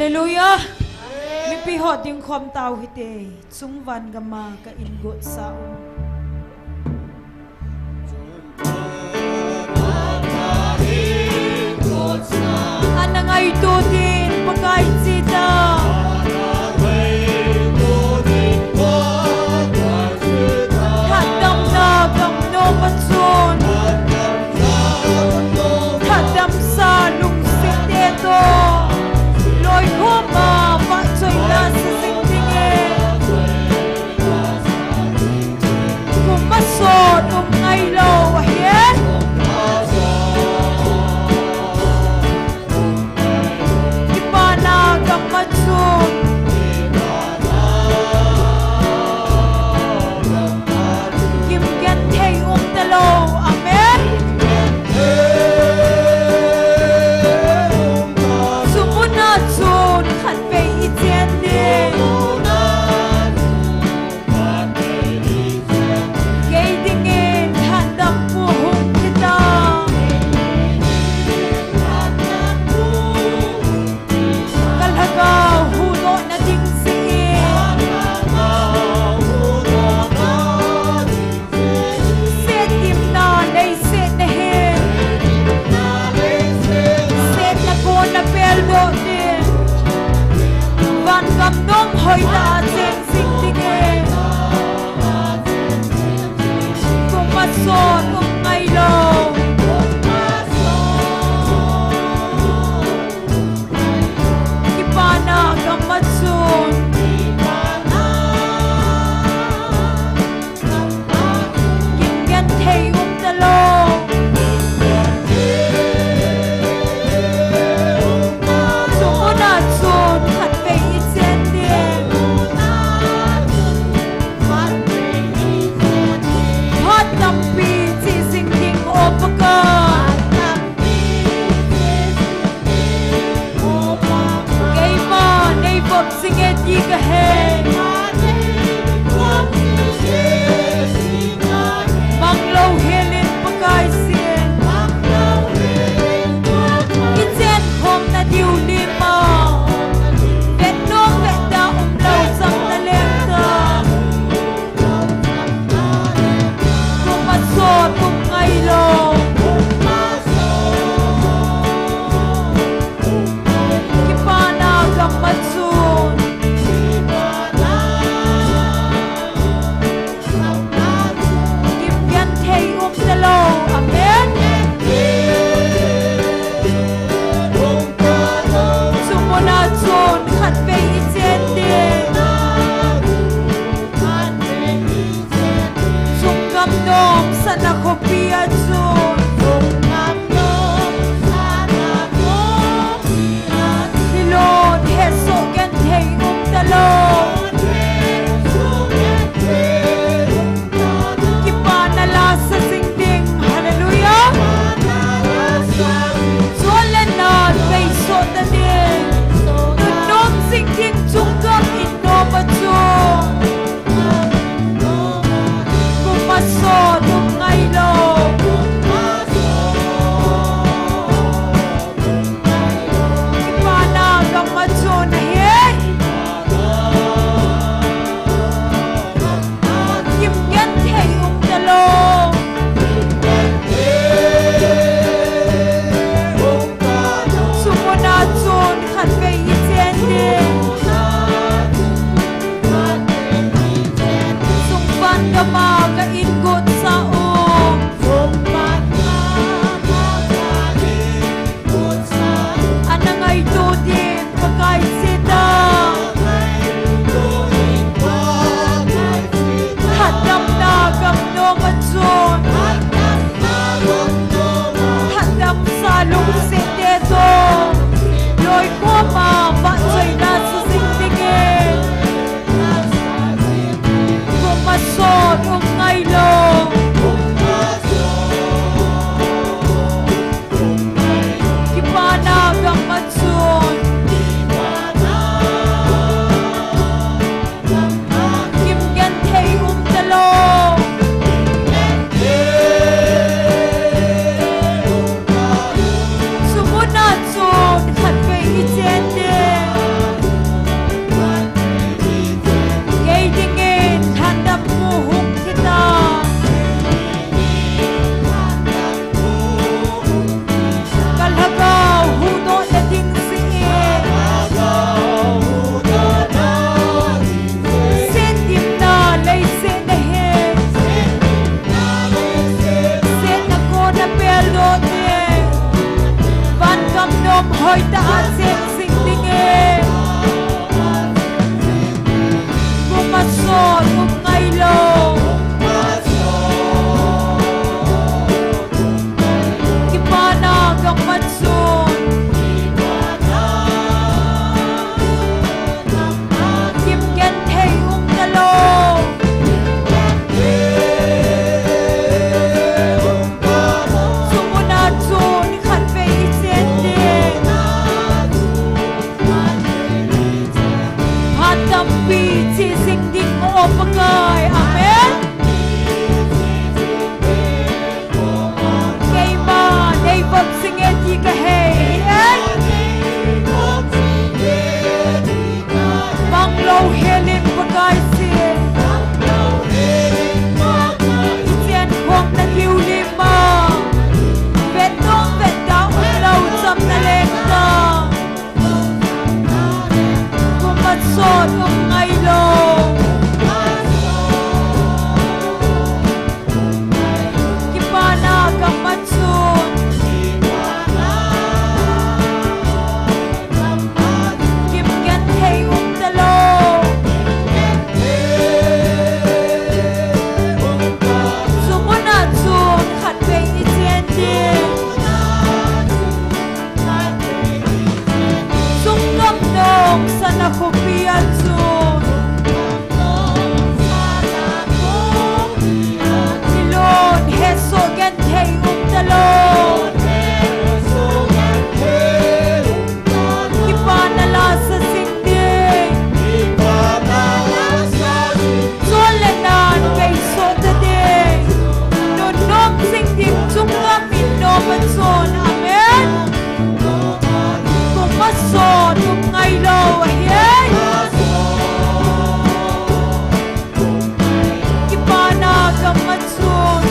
Hallelujah. Mi pihot yung khom tao hite. Sungvan gama ka ingot sao. Anang ay tutin pagkait sita. Hadam na gamno patsun. Hadam sa lungsik dito. Loy homa patsoy na sa singtingin. Kumasod ngaylaw ahyen. Hoi ta trên sinh tinh cùng mặt sồn cùng ngày lâu Kipana kam mặt sồn Kim gan thầy ta lo Sung na sồn khát về sing it, you go ahead. Manglo hilin pagay sin. Kitsen hom na diu lima. Vet no vet da umlaw sam na lenta. Kumasot kung ngaylo. Kipana kamatsu. Sana ko piazon Hilon heso gantay umtalon Kipanala sa singding Hallelujah Solenan beso tanin Tunom singding tunggang inobatong Kumasod ngaylo man son, amen. Kung mason, kung ngaylaw, ayan. Ipanag ang manson.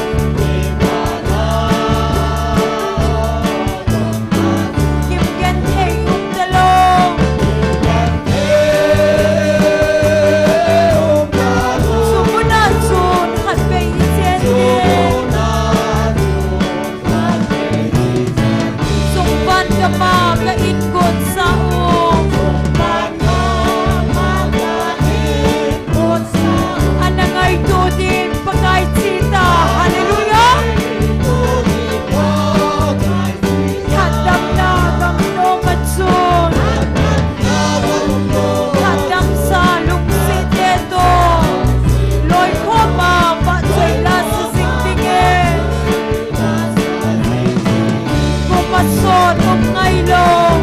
Kimgentay umdalong. Sumunod son, hatbay isente. Sungpan ka magaingot sa anangay tudin pagkait sita. Hallelujah! Hadam na gamno matsun. Hadam sa lungsit neto. Loy koma batsoy lasa singtingin. Pumasot ang ngaylong.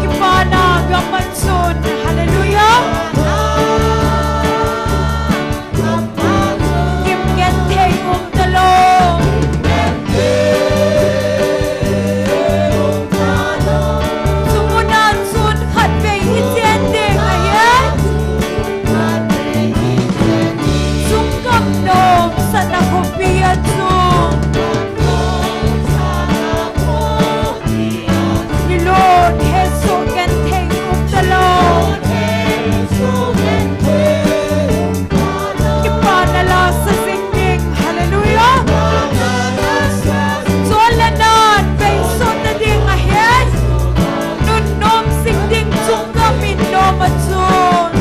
Kipanag ang mansun. Hallelujah! Kimgentay umdalong. Sumunod sun hatbay itending. Ayan! Sungkap nong sa nakupiat sun. Ni Lord Heso gentay umdalong. Kipanala sa singding. Hallelujah! Solanan, beison na ding ahen. Nunom singding sungkamin no matsun.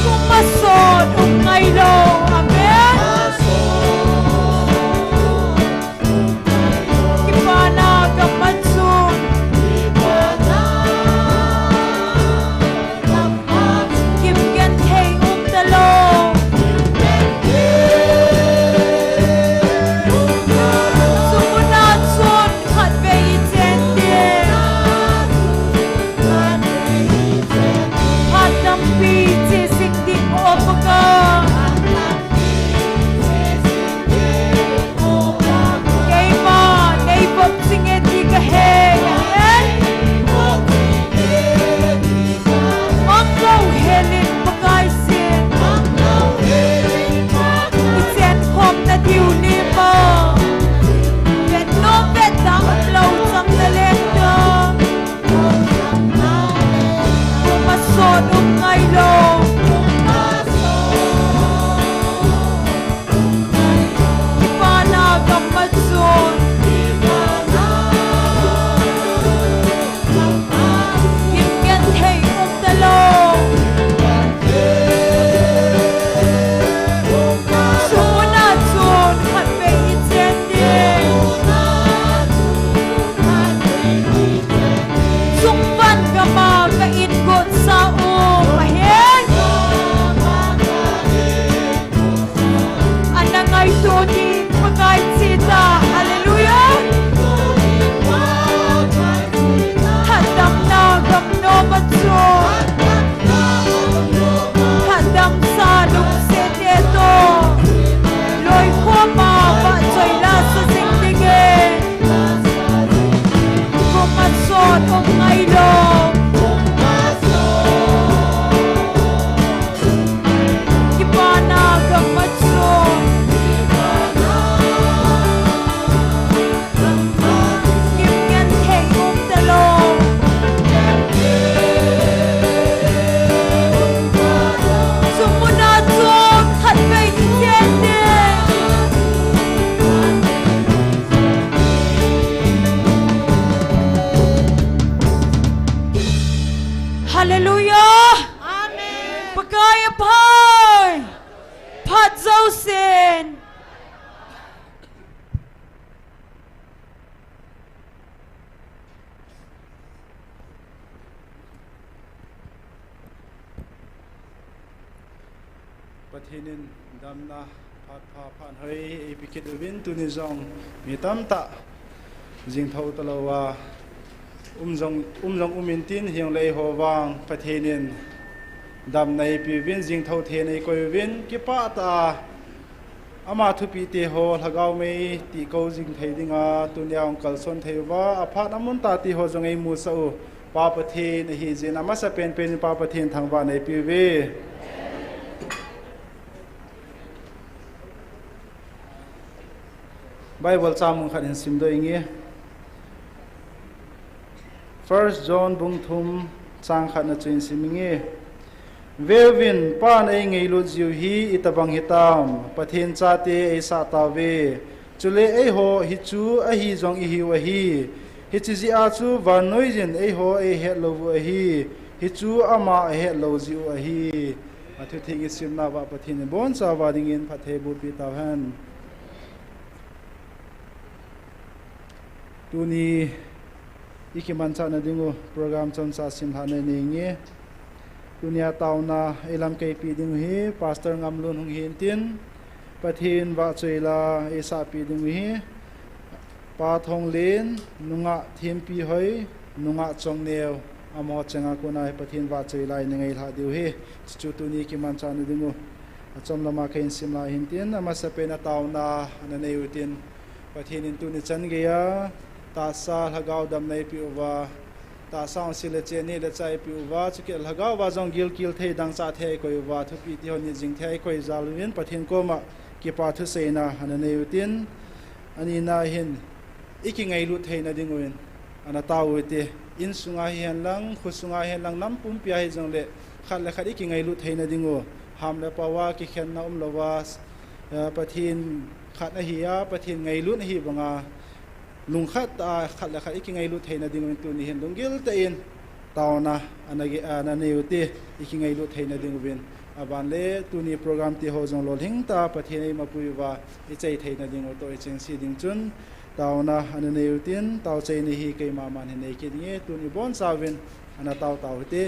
Kumason ungaylo. Amen. Kipanag ang mansun. Kimgentay umdalong. Sumunod sun hatbay itending. Hadam piti singding opagang. Kay ma, naibag singeti kaheng. Ayan. Manglaw helin pagkaisin. Isen kom na diuli mo. Bet no bet na upload sang talento. Pumasod ang ngaylong. Ipanag ang mansun. Kimgentay umdalong. Sumunod sun hatbay itending. Sungpan ka magaingot sa umahin. Anangay tudin pagkait sita. Hallelujah! Hadam na gamno matsun. Hadam sa lungsit ito. Loy koma batsoy lasa singtingin. Pumasot ang ngaylong. Kipanag ang matsun. Kimgentay umdalong. Sumunod sun hatbay itending. Hallelujah! Pagkayapay! Padzausin! Pathinin damna phat pha phan hoi epikit ubin tunizong mitamta jingthau talawa umjong umintin hiang lei howang pathinin dam nei pi win jing thau the nei koi win ki pa ta ama thu pi te ho lagau mei ti ko jing thei dinga tunyang kalson theiwa aphat amun ta ti ho jong ei mu sa u pa pathin hi jin ama sa pen pen pa pathin thangwa nei pi ve Bible chamung khat in sim do ingi 1 John bung thum chang khat na chin simingi Velvin pan ei ngei lu jiu hi itabang hitam pathin cha te ei sa ta ve chule ei ho hi chu a hi jong i hi wa hi chi ji a chu van noi jin ei ho ei het lo wa hi chu ama a het lo ji wa hi athu thing sim na wa pathin bon cha wa ding in phathe bu pi ta han tuni ikiman cha na dingu program chon sa sim ha na ni nge dunia tauna elam kei pi ding hi pastor ngamlun hung hin tin pathin wa choila esa pi ding hi pa thong len nunga thim pi hoi nunga chong neu amo changa kunai pathin wa choila ningai la diu hi chu tu ni ki man chan dingu achom lama kein simla hin tin ama sa pe na tauna ana nei utin pathin in tu ni chan ge ya ta sa lagau dam nei pi wa ta sang sile che ni le chai pi wa chike lagaw wa jong gil kil thei dang cha thei koi wa thu pi ti hon ni jing thei koi zalwin pathin ko ma ki pa thu se na hana nei utin ani na hin iki ngai lu thei na dingwin ana taw te in sunga hian lang khu sunga hian lang nam pum pia hi jong le khat le khat iki ngai lu thei na dingo ham le pa wa ki khen na lo wa pathin khat na hi ya pathin ngai lu na hi banga lung khat ta khat la khat iki ngai lu theina ding tu ni hen lungil te in tauna anagi ana neuti iki ngai lu theina ding win aban le tu ni program ti ho jong lol hing ta pathinai mapui wa i chei theina ding to i cheng si ding chun tauna ana neutin taw chei ni hi ke ma man nei ki ding tu ni bon sawin ana taw taw te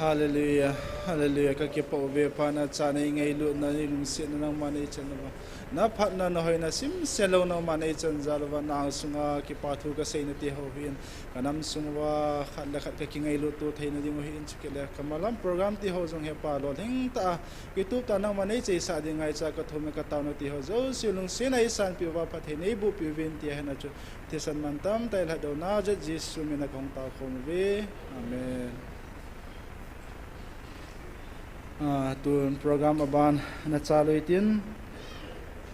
Hallelujah, hallelujah. Kakipa uve pa na chana ngay lu na nilung sin na nang manay chan na ba. Na pat na nahoy na sim selo na manay chan zalwa na ang sunga kipatu ka say na tihohin. Kanam sunga khatlakat ka kingay lu tu thay na di mo hin chukila. Kamalam program tiho zong hepa lo. Hing ta YouTube ta nang manay chay sa di ngay sa katume kataw na tiho. So silung sinay san piwa pat hinay bu piwin tiyahin na chu. Tisan mantam tayo hadaw na jat Jesu minagong tao kumvi. Amen. Tun program aban na chaluitin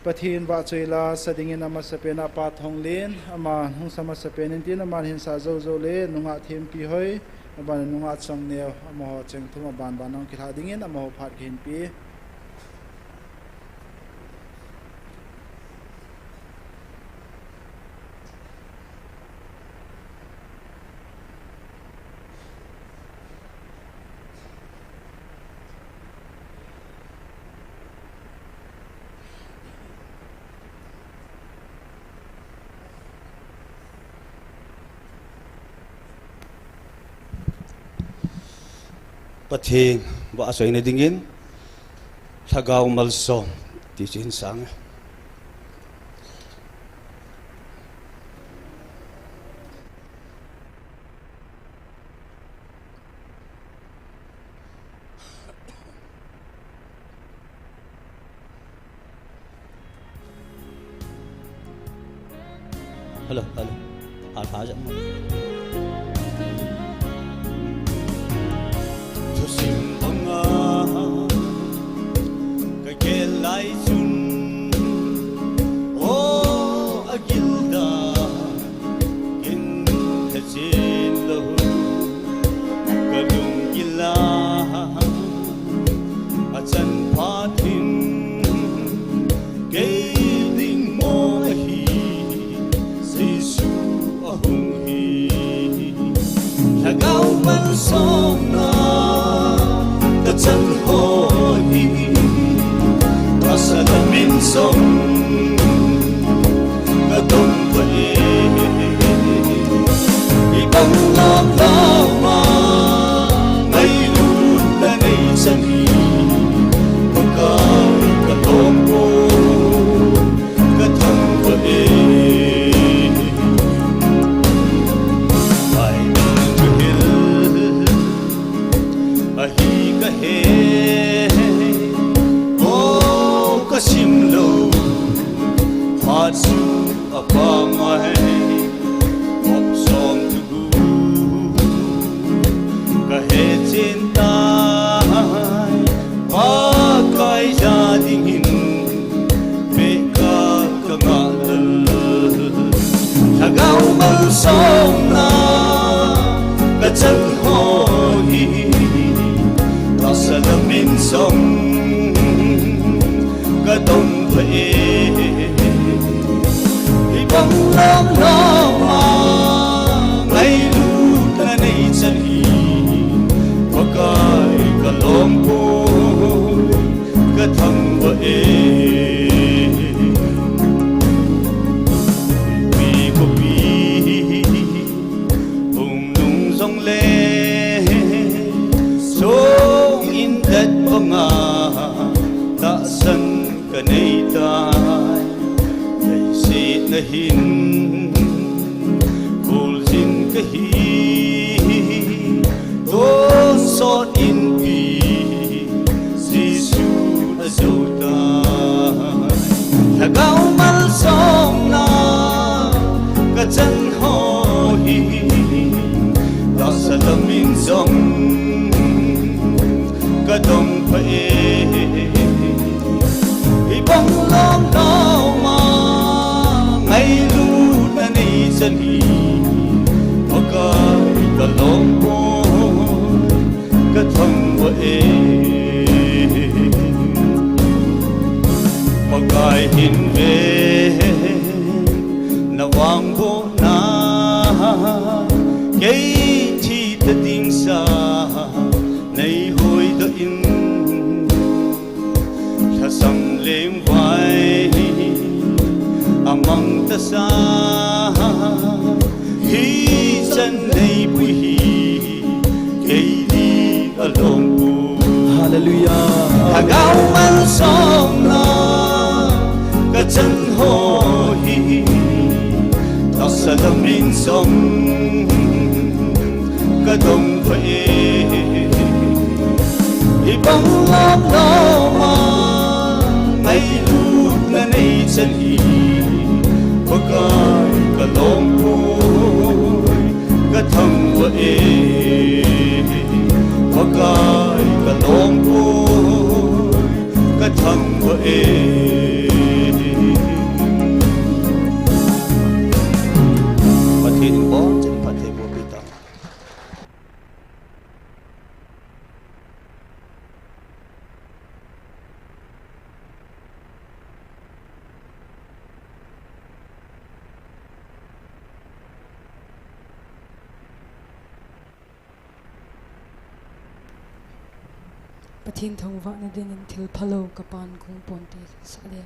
pathin ba choila sadingin ama sapena pa thonglin ama hung sama sapenin tin ama hin sa zo zo le nunga them pi hoi aban nunga chang ne ama ho cheng thuma ban banong ki thadingin ama ho phat hin pi Pathing ba asoy na dingin thagaw malso tisin sang hello aja Simbanga kagelay sun o agilda kin hasin lahu kalung gila achan pathin gailing mo hi sisu ahung hi thagaw man song na chân hoi rasa da min song ga dong vậy đi băng lo ma ngày luôn đã ngày chân đi có cao cả tôm cô cả thằng vậy phải hiểu hi ka he o ka sim lo hat su apa mai op som tu gu ka he cinta pa kai ja dingin pe ka ka ngal thagaw mal som na ka chan hoi sa lamin sông ga đông vậy thì bóng lắm nó mà ngày lúc ta này chân hi có cái cả lom cô ga thằng vậy vì có vì hùng lung rong lên số đất banga ta san ka nei tai dei si na hin kul jin ka hi to so in pi jisu azota thagaw mal song na ka chan ho hi ta sa lamin song ka dong phải hi bóng lom đâu mà ngày lúc ta này chân hi có cái cả lom cô cái thằng vậy có cái hin về na wang bo na cái chi ta ting sa nay hồi đợi in tha sang lên vai among ta sa hi chân nay bui hi cây đi alone song na ka chân ho hi ta sa dam rin song ka dong phải ibang lam lo ma ngay lúc na nay chân hi có cái ka long côi ka thăng wa có cái ka long côi ka thăng wa phát hiện bó chân phát hiện vô bị tao Pathin thong va na din in thil phalo kapan kung ponte sa le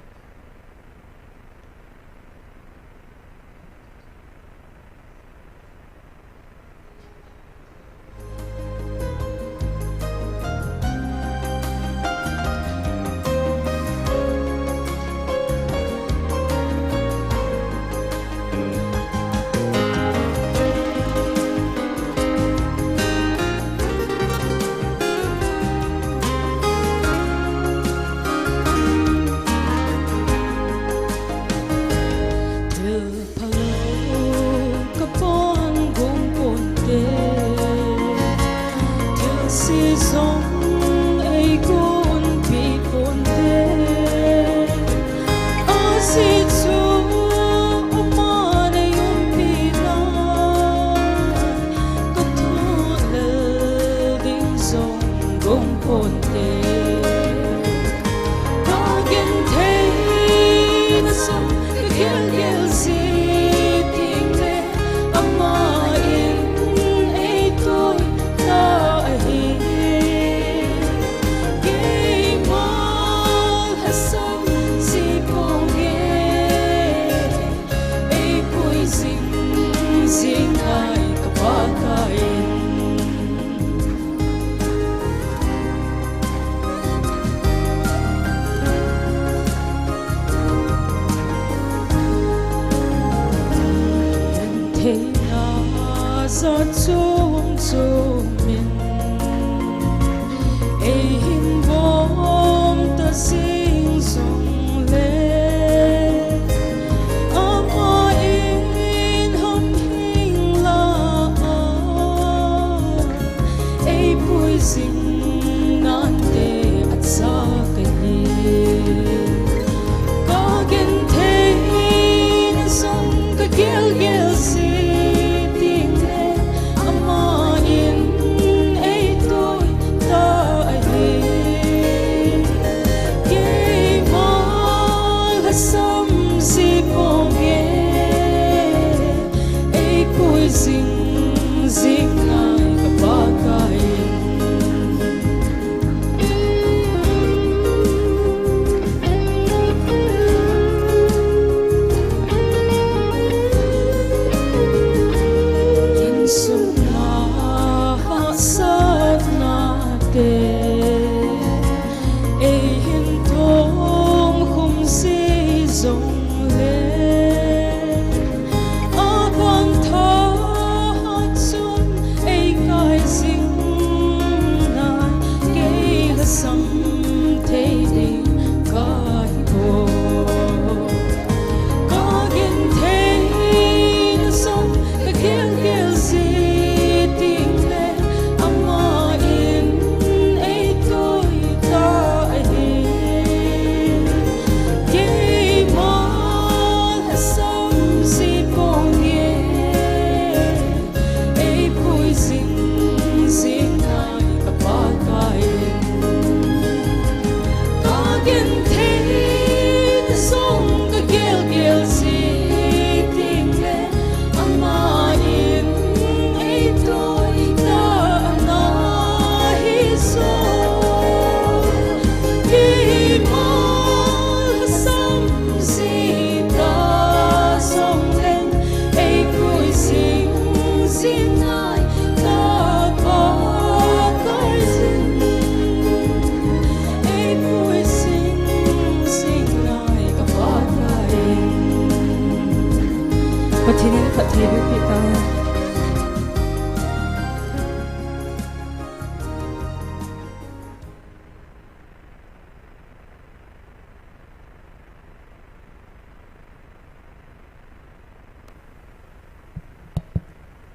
Patinin pathibi pita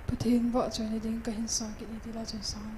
Pathin vợ trời này đến cả hình sa kỹ đi là trời sáng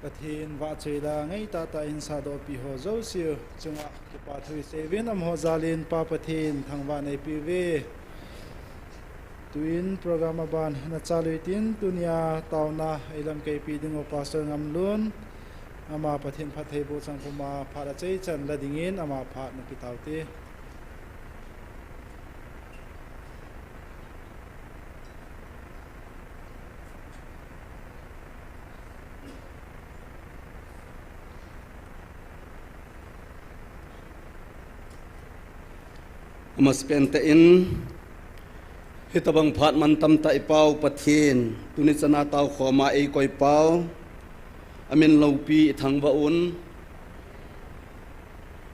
Pathin va chela ngai ta ta in sa do pi ho zo siu chunga ki pa thui sevin am ho zalin pa pathin thangwa nei pi ve tuin program ban na chaluitin tunia tauna elam ke pi ding o pastor ngam lun ama pathin phathei bo changkuma phara chei chan la dingin ama pha na pi tauti mas pente in hitabang phat man tam ta ipau pathin tuni chana tau khoma ei koi pau amin lopi thang ba un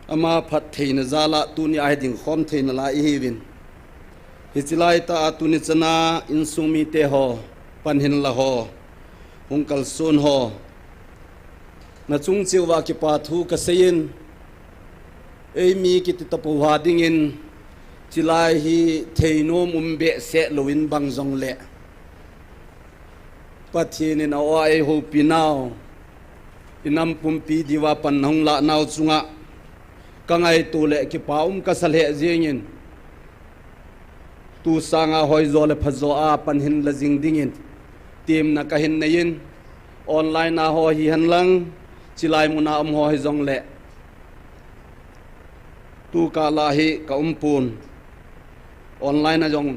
ama phat theina zala tuni ai ding khom theina la i win hichilai ta tuni chana insumi te ho panhin la ho hungkal sun ho na chung chiwa ki pa thu ka sein ei mi ki ti tapu wa ding in chilai hi theinom umbe se loin bang jong le pathin in awa ei ho pinao inam pumpi diwa pan hong la naw chunga kangai tu le ki paum ka salhe jingin tu sanga hoi zo le phazo a pan hin la jing dingin tim na ka hin nayin online na ho hi han lang chilai muna ho hi jong le tu ka la hi ka pun online na jong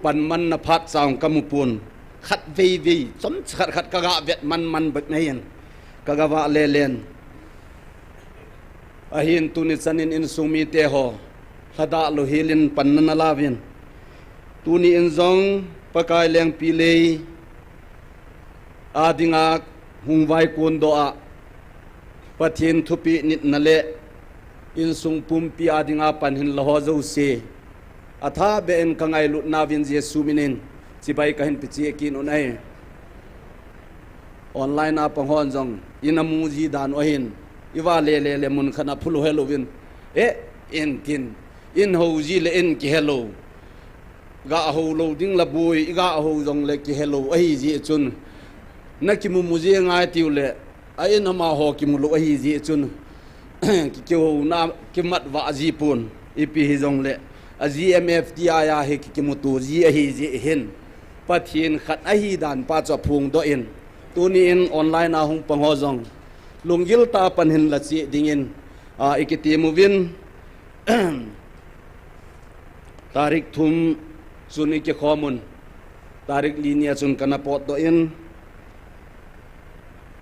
pan man na phat saung kamupun khat vi som khat ka ga vet man bek nayin ka ga wa le len ahin tuni chanin in sumi te ho hada lo hilin pan na lawin tuni in zong pakai leng pi le adinga hungwai kun do a pathin thupi nit na le in sung pum pi adinga pan hin lo ho zo se atha be en kangai lut na vin jesu minin chibai ka hin pichi kin unai online a panghon jong inamu ji dan o hin iwa le mun khana phulu helovin en tin in ho ji le en ki hello ga ho lo ding la bui ga ho jong le ki hello ai ji chun na ki mu je ngai tiu le ai na ma ho ki mu lo ai ji chun ki ke ho na ki mat wa ji pun ipi hi jong le a gmf ti aya he ki mu tu ji hi ji hin pathin khat a hi dan pa cha phung do in tuni in online a hung pang ho jong lungil ta pan hin la chi dingin ikiti movin tarik thum suni ke khomun tarik linia chun kana pot do in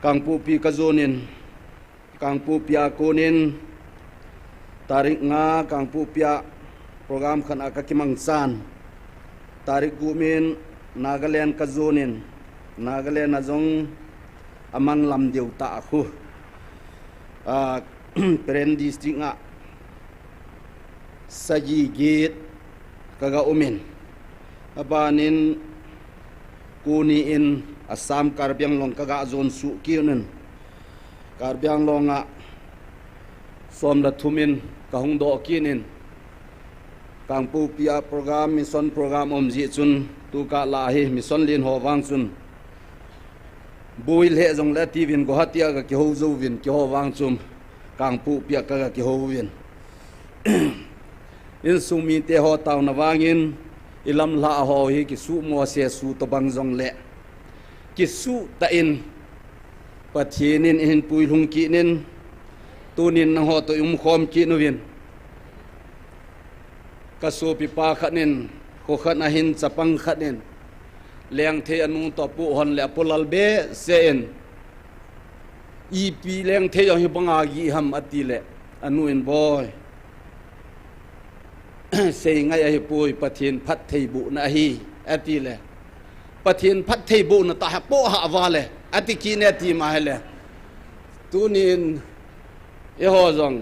kangpu pi ka zonin kangpu pia konin tarik nga kangpu pia program khan aka kimang san tarik gumin Nagaland ka zonin Nagaland azong amang lam deu ta khu Peren district nga saji gate kaga umin abanin kuni in Assam Karbiang long kaga zone su kiunen Karbiang long nga som la thumin kahung do kinin kangpu pia program mission program omji chun tu ka lahi mission lin ho wang chun buil he jong la tivin go hatia ga ki ho zo win ki ho wang chum kangpu pia ka ki ho win in sumi te ho taw na wangin ilam la ho hi ki su mo se su to bang jong le ki su ta in pathinin in pui lung ki nin tunin na ho to khom ki no win ka so pi pa khanin ko khana hin chapang khanin leng the anu to pu hon le polal be sen pi leng the yo hi banga gi ham ati le anu in boy sei ngai ai pui pathin phat thei bu na hi ati le pathin phat thei bu na ta ha po ha wa le ati ki ne ti ma hele tunin e ho jong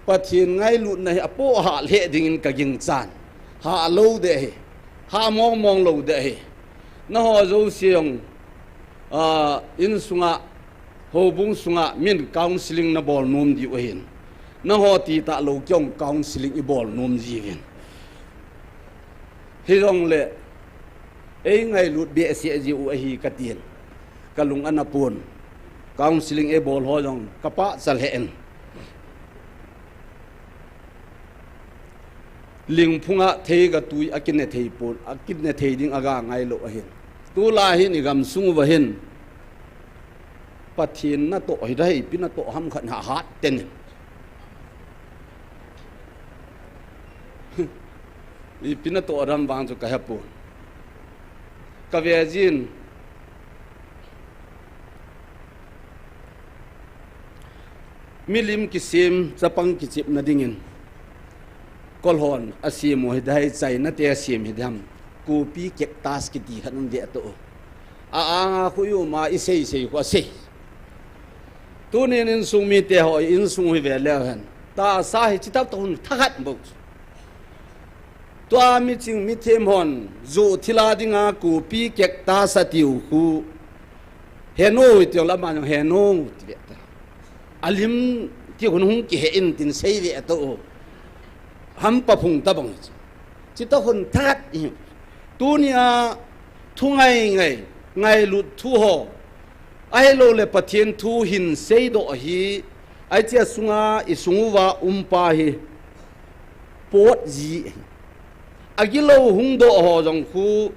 pathin ngai lu na apo ha le ding in ka ging chan ha lo de ha mong lo de na ho zo siang in sunga ho bung sunga min counseling na bol num di ohin na ho ti ta lo kyong counseling i bol num ji win hi rong le ei ngai lut be se ji u hi katien kalung anapun counseling e bol ho jong kapa chal hen ling phunga thei ga tui akine thei pon akine thei ding aga ngai lo ahin tu la hi ni gam sung wa hin pathin na to hi dai pin na to ham khan ha hat ten i pin na to ram wang chu ka hapu ka ve jin milim ki sim chapang ki chip na dingin kol hon asim mo dai chai na te asim hidam ku pi kek tas ki ti khanum de to a anga khu yu ma isei sei ko se tu nin in sung mi te ho in sung hi ve le han ta sa hi chitap to hun thakat bo tua mi ching mi them hon zu thila dinga ku pi kek ta sa tiu khu heno ti la ma heno ti ta alim ti hun hung ki he in tin sei ve to ham pa phung ta bang chi ta hun thakat tu nia thu ngai lut thu ho ai lo le pathian thu hin sei do hi ai chia sunga isunguwa umpa hi pot ji agilo hung do ho jong khu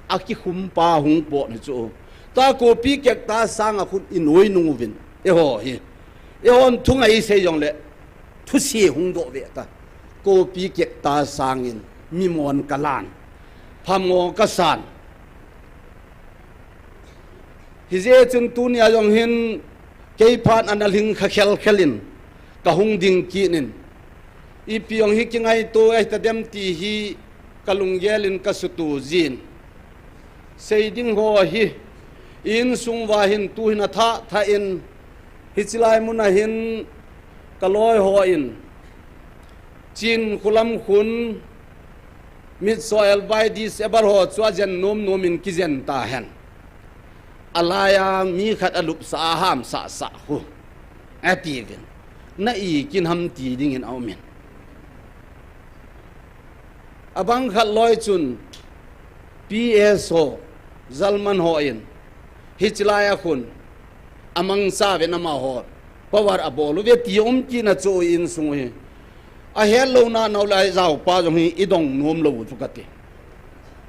aki humpa hung po ni chu ta ko pi kek ta sang a khut inoi nu vin e ho hi e hon thungai sei jong le thu si hung do ve ta ko pi kek ta sang in mi mon kalan phamo ka san hi je chun tu ni a jong hin kei phan analing kha khel khelin ka hung ding ki nin i piong hi kingai to ai ta dem ti hi kalung gelin ka sutu jin sei ding ho hi in sung wa hin tu hin tha in hi chilai mun a hin kaloi ho in chin khulam khun mit soil by this ever ho chwa jen nom in kizen ta hen alaya mi khat alup sa ham sa hu ativin na i kin ham ti ding in aumin abang khat loi chun pso zalman ho in hichlaya khun amang sa ve na ma ho power abolu ve ti ki na cho in sung hi a hello na no lai zau pa jong hi idong nom lo chu ka ti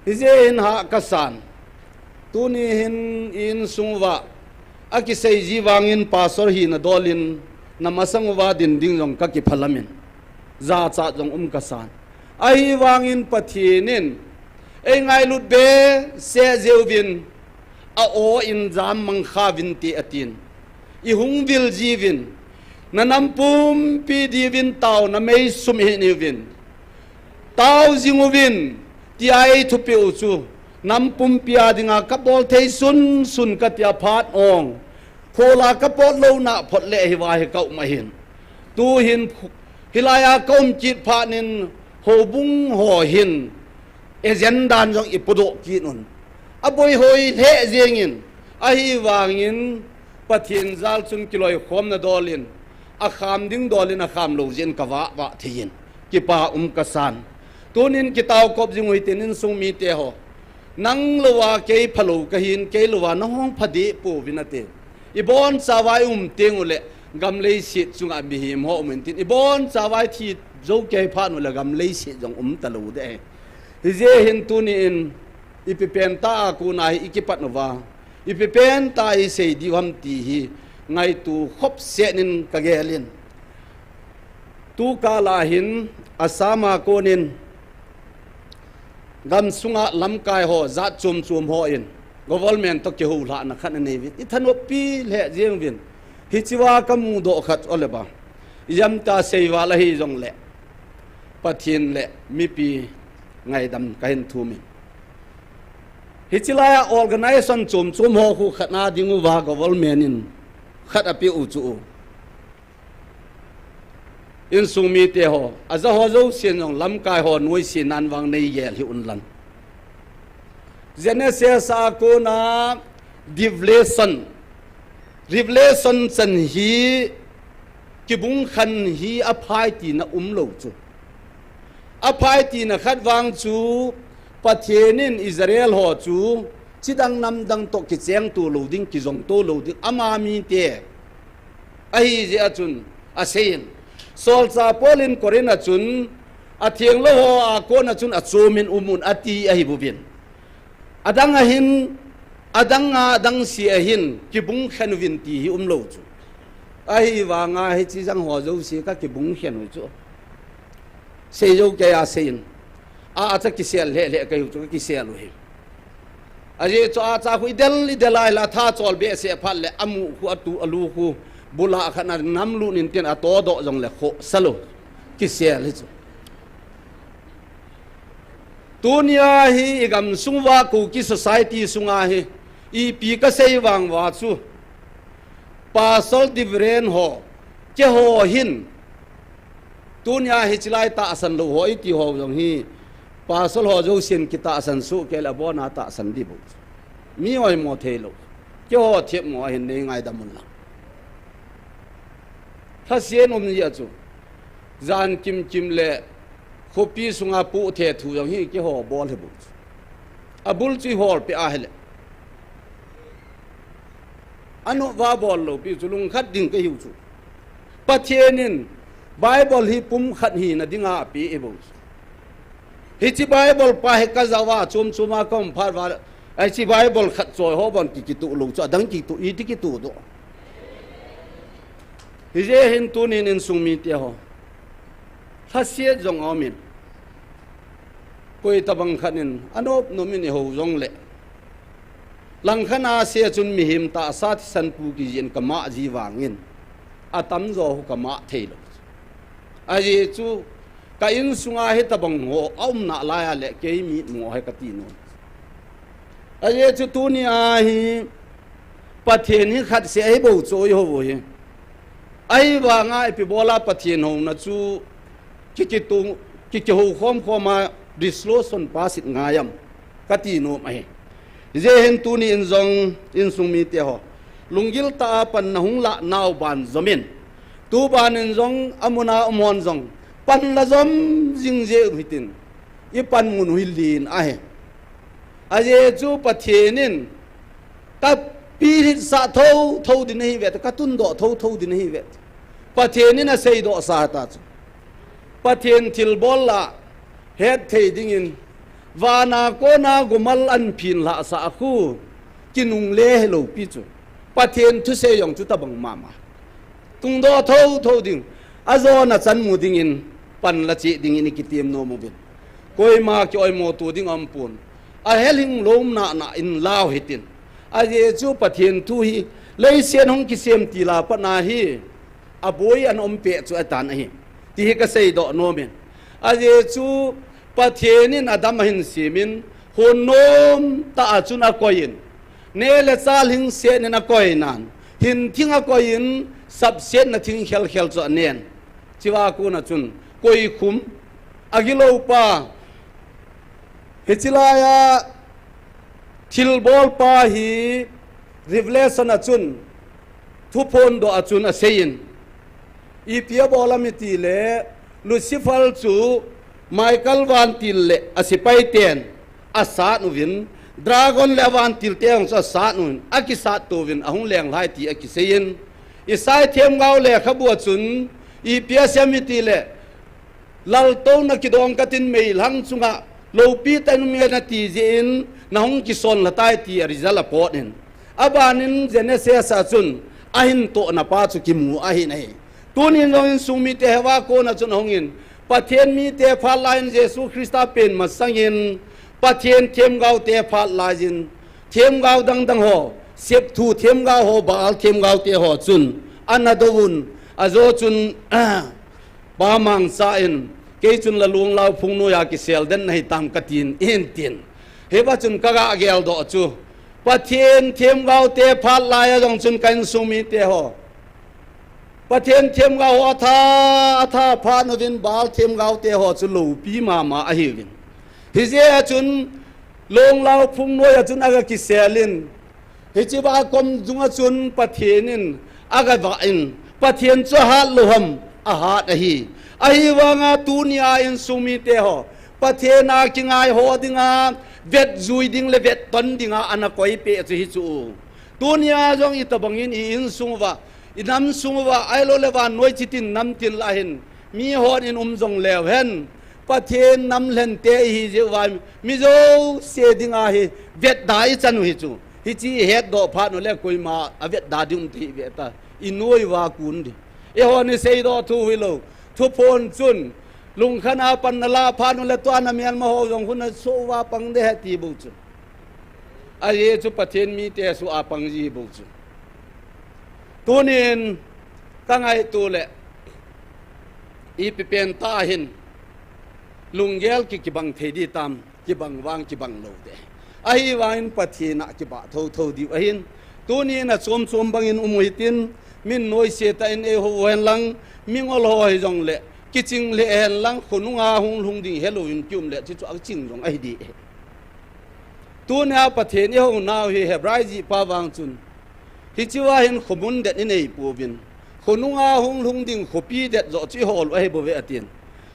hi je in ha ka san tu ni hin in sungwa aki sei ji wangin pasor hi na dolin na masangwa din ding jong ka ki phalamin za cha jong ka san ai wangin pathinin ei ngai lut be se zeuvin a o in jam mang kha vin ti atin i hung vil jivin na nampum pi divin tau na mei sum hi ni vin tau jinguvin ti ai thu pe chu nam pum pia dinga kapol thei sun ka tia phat ong khola kapol lo na phot le hi wa hi kau ma hin tu hin hilaya kom chit phanin ho bung ho hin ejendan jong ipodo ki nun aboi hoi the jengin a hi wangin pathin zal chun kiloi khom na dolin a kham ding dolin a kham lo jen ka wa thein ki pa ka san tunin kitaw kop jingui tenin sung mi te ho nang luwa ke phalo ka hin ke luwa na hong phadi pu vinate ibon chawai tengule gamlei sit chunga bi him ho min tin ibon chawai thi zo ke phan ula gamlei sit jong talu de je hin tuni in ipipen ta ku nai ikipat nova ipipen ta I sei diwam ti hi ngai tu khop se nin ka gelin tu ka la hin asama konin gam sunga lam kai ho za chum ho in government to ke hu la na khan nei vin ithano pi le jeng vin hichiwa kamu do khat oleba yam ta seiwa la hi jong le pathin le mi pi ngai dam kain thumi hichilaya organization chum ho khu khana dingu wa government in khat api u chu in sumi te ho aza ho zo sin jong lam kai ho nuai sin nan wang nei yel hi unlan genesis a ko na revelation san hi kibung khan hi aphai ti na lo chu aphai ti na khat wang chu pathenin Israel ho chu chidang nam dang to ki cheng tu lo ding ki jong to lo ding ama mi te ai je achun a sein sol cha polin korina chun a thieng lo ho a ko na chun a chumin umun ati a hi buvin adang a hin adang si a hin ki bung khan vin ti hi lo chu ai wa nga hi chi jang ho zo si ka ki bung khan chu sei zo ke a sein a cha ki sel le ka yu chu ki sel lo hi aje cha cha khu idel ai la tha chol be se phal le amu khu atu alu khu bula khana namlu nin ten a to do jong le kho salo ki sel hi chu tunia hi igam sungwa ku ki society sunga hi I pi ka sei wang wa chu pasol divren ho ke ho hin tunia hi chilai ta san lo hoi ti ho jong hi pasol ho jo sin ki ta san su ke la bona ta san di bu mi oi mo the lo ke ho thiep mo hin nei ngai da mun la tha sien ya chu zan kim kim le khopi sunga pu the thu jong hi ke ho bol he bu abul chi hol pe a hele anu va bol lo pi chulung khat ding ke hiu chu pathianin bible hi pum khat hi na dinga pi e bo hi chi bible pa he ka zawa chum chuma kom phar wa ai chi bible khat choi ho bon ki tu lo cha dang ki tu I ti ki tu do hi je hin tu nin in sung mi te ho thasie jong amin koi tabang khanin anop no min ho jong le lang khana se chun mi him ta sa thi san pu ki jen kama ji wangin atam zo hu kama theilo aji chu ka in sunga he tabang ho om na la ya le ke mi mo he ka ti no aji chu tu ni a hi pathen hi khat se ai bo choi ho bo hi ai wa nga epi bola pathen ho na chu ki ho khom khoma disloson pasit ngayam ka ti no mai je hen tu ni in zong in sung mi te ho lungil ta pan na hung la naw ban zomin tu ban in zong amuna amon zong pan la zom jing je hitin I pan mun hilin a he aje chu pathenin ka pi sa tho din hi vet ka tun do tho din hi vet pathenin a sei do sa ta chu pathen thil bol la het thei ding in vana ko na gumal an phin la sa khu kinung le lo pi chu pathen thu se yong chu tabang mama tung do tho ding azo na chan mu ding in pan la chi ding in kitim no mo bin koi ma ki oi mo tu ding am pun a heling lom na in lao hitin a je chu pathen thu hi lei sian hong ki sem ti la pa na hi a boi an om pe chu atan hi ti ka sei do no men a je chu pathenin adam hin simin honom ta achuna koin ne le chal hing se ne na koinan hin thinga koin sab se na thing khel khel cho nen chiwa ku na chun koi khum agilo pa hechilaya thil bol pa hi revelation achun thupon do achun a sein ipia bolamiti le lucifer chu Michael van til le asipai ten asa nu vin dragon le van til te ong sa nu akisa to vin ahung leng lai ti akisein isai them gau le khabu chun I piasamiti le lal to na kidong katin mail hang chunga lo pi tan mi na ti jin na hong ki son la tai ti rizala poten abanin genesis sa chun ahin to na pa chu ki mu ahin ai tunin long sumi te hewa ko na chun hongin pathen mi te phal lain jesu christa pen ma sangin pathen them gau te phal lajin them gau dang ho sep thu them gau ho bal them gau te ho chun anadowun azo chun ba mang sa in ke chun la lung lau phung no ya ki sel den nei tam katin in tin heba chun kaga gel do chu pathen them gau te phal lai jong chun kan sumi te ho pathen them gau atha pha no vin bal them gau te ho chu lo pi ma a hi vin hi je chun long lau phung no ya chun aga ki selin hi chi ba kom junga chun pathenin aga va in pathen chu ha loham a ha a hi wanga tunia in sumi te ho pathena kingai ho dinga vet zui ding le vet ton dinga ana koi pe chu hi chu tunia jong I tabangin I in sungwa inam sungwa ai lo lewa noi chitin nam tin la hin mi hon in jong lew hen pathen nam len te hi je wa mi zo se dinga hi vet dai chan hi chu hi chi het do pha no le koi ma a vet da ding ti veta I noi wa kun di e hon ni sei do thu hi lo thu pon chun lung khana pan na la pha no le to na mian ma ho jong hun so wa pang de ha ti bu chu a ye chu pathen mi te su a pang ji bu chu tunin kangai tu le I pi pen ta hin lunggel ki bang thedi tam ki bang wang ki bang lo de ai wangin pathina ki ba tho tho di ahin tuni na chom chom bangin umuitin min noi se ta in e ho hen lang mingol ho hi jong le kiching le hen lang khununga hung hung ding halloween kyum le chi chu ak ching jong ai di tunia pathen ho naw hi hebrai ji pa wang chun hi chiwa hin khumun det ni nei pu bin khununga hung hung ding khopi det zo chi hol ai bo ve atin